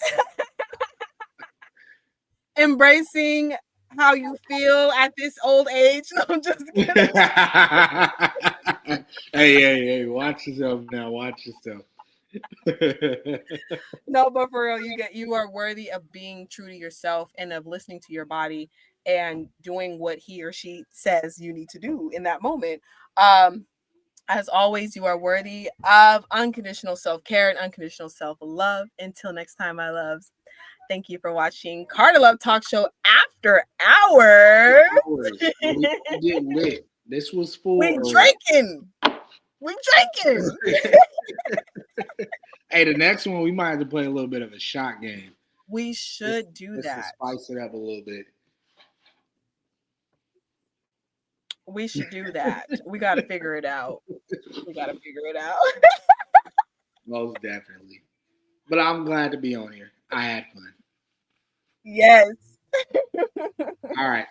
embracing how you feel at this old age. No, I'm just kidding. Hey, watch yourself now. Watch yourself. No, but for real, you are worthy of being true to yourself and of listening to your body and doing what he or she says you need to do in that moment. As always, you are worthy of unconditional self-care and unconditional self-love. Until next time, my loves. Thank you for watching Carter Love Talk Show After Hours. We get lit. This was We for drinking. We drinking. Hey, the next one we might have to play a little bit of a shot game. We should do Just to that. spice it up a little bit. We should do that. We got to figure it out. We got to figure it out. Most definitely. But I'm glad to be on here. I had fun. Yes. All right.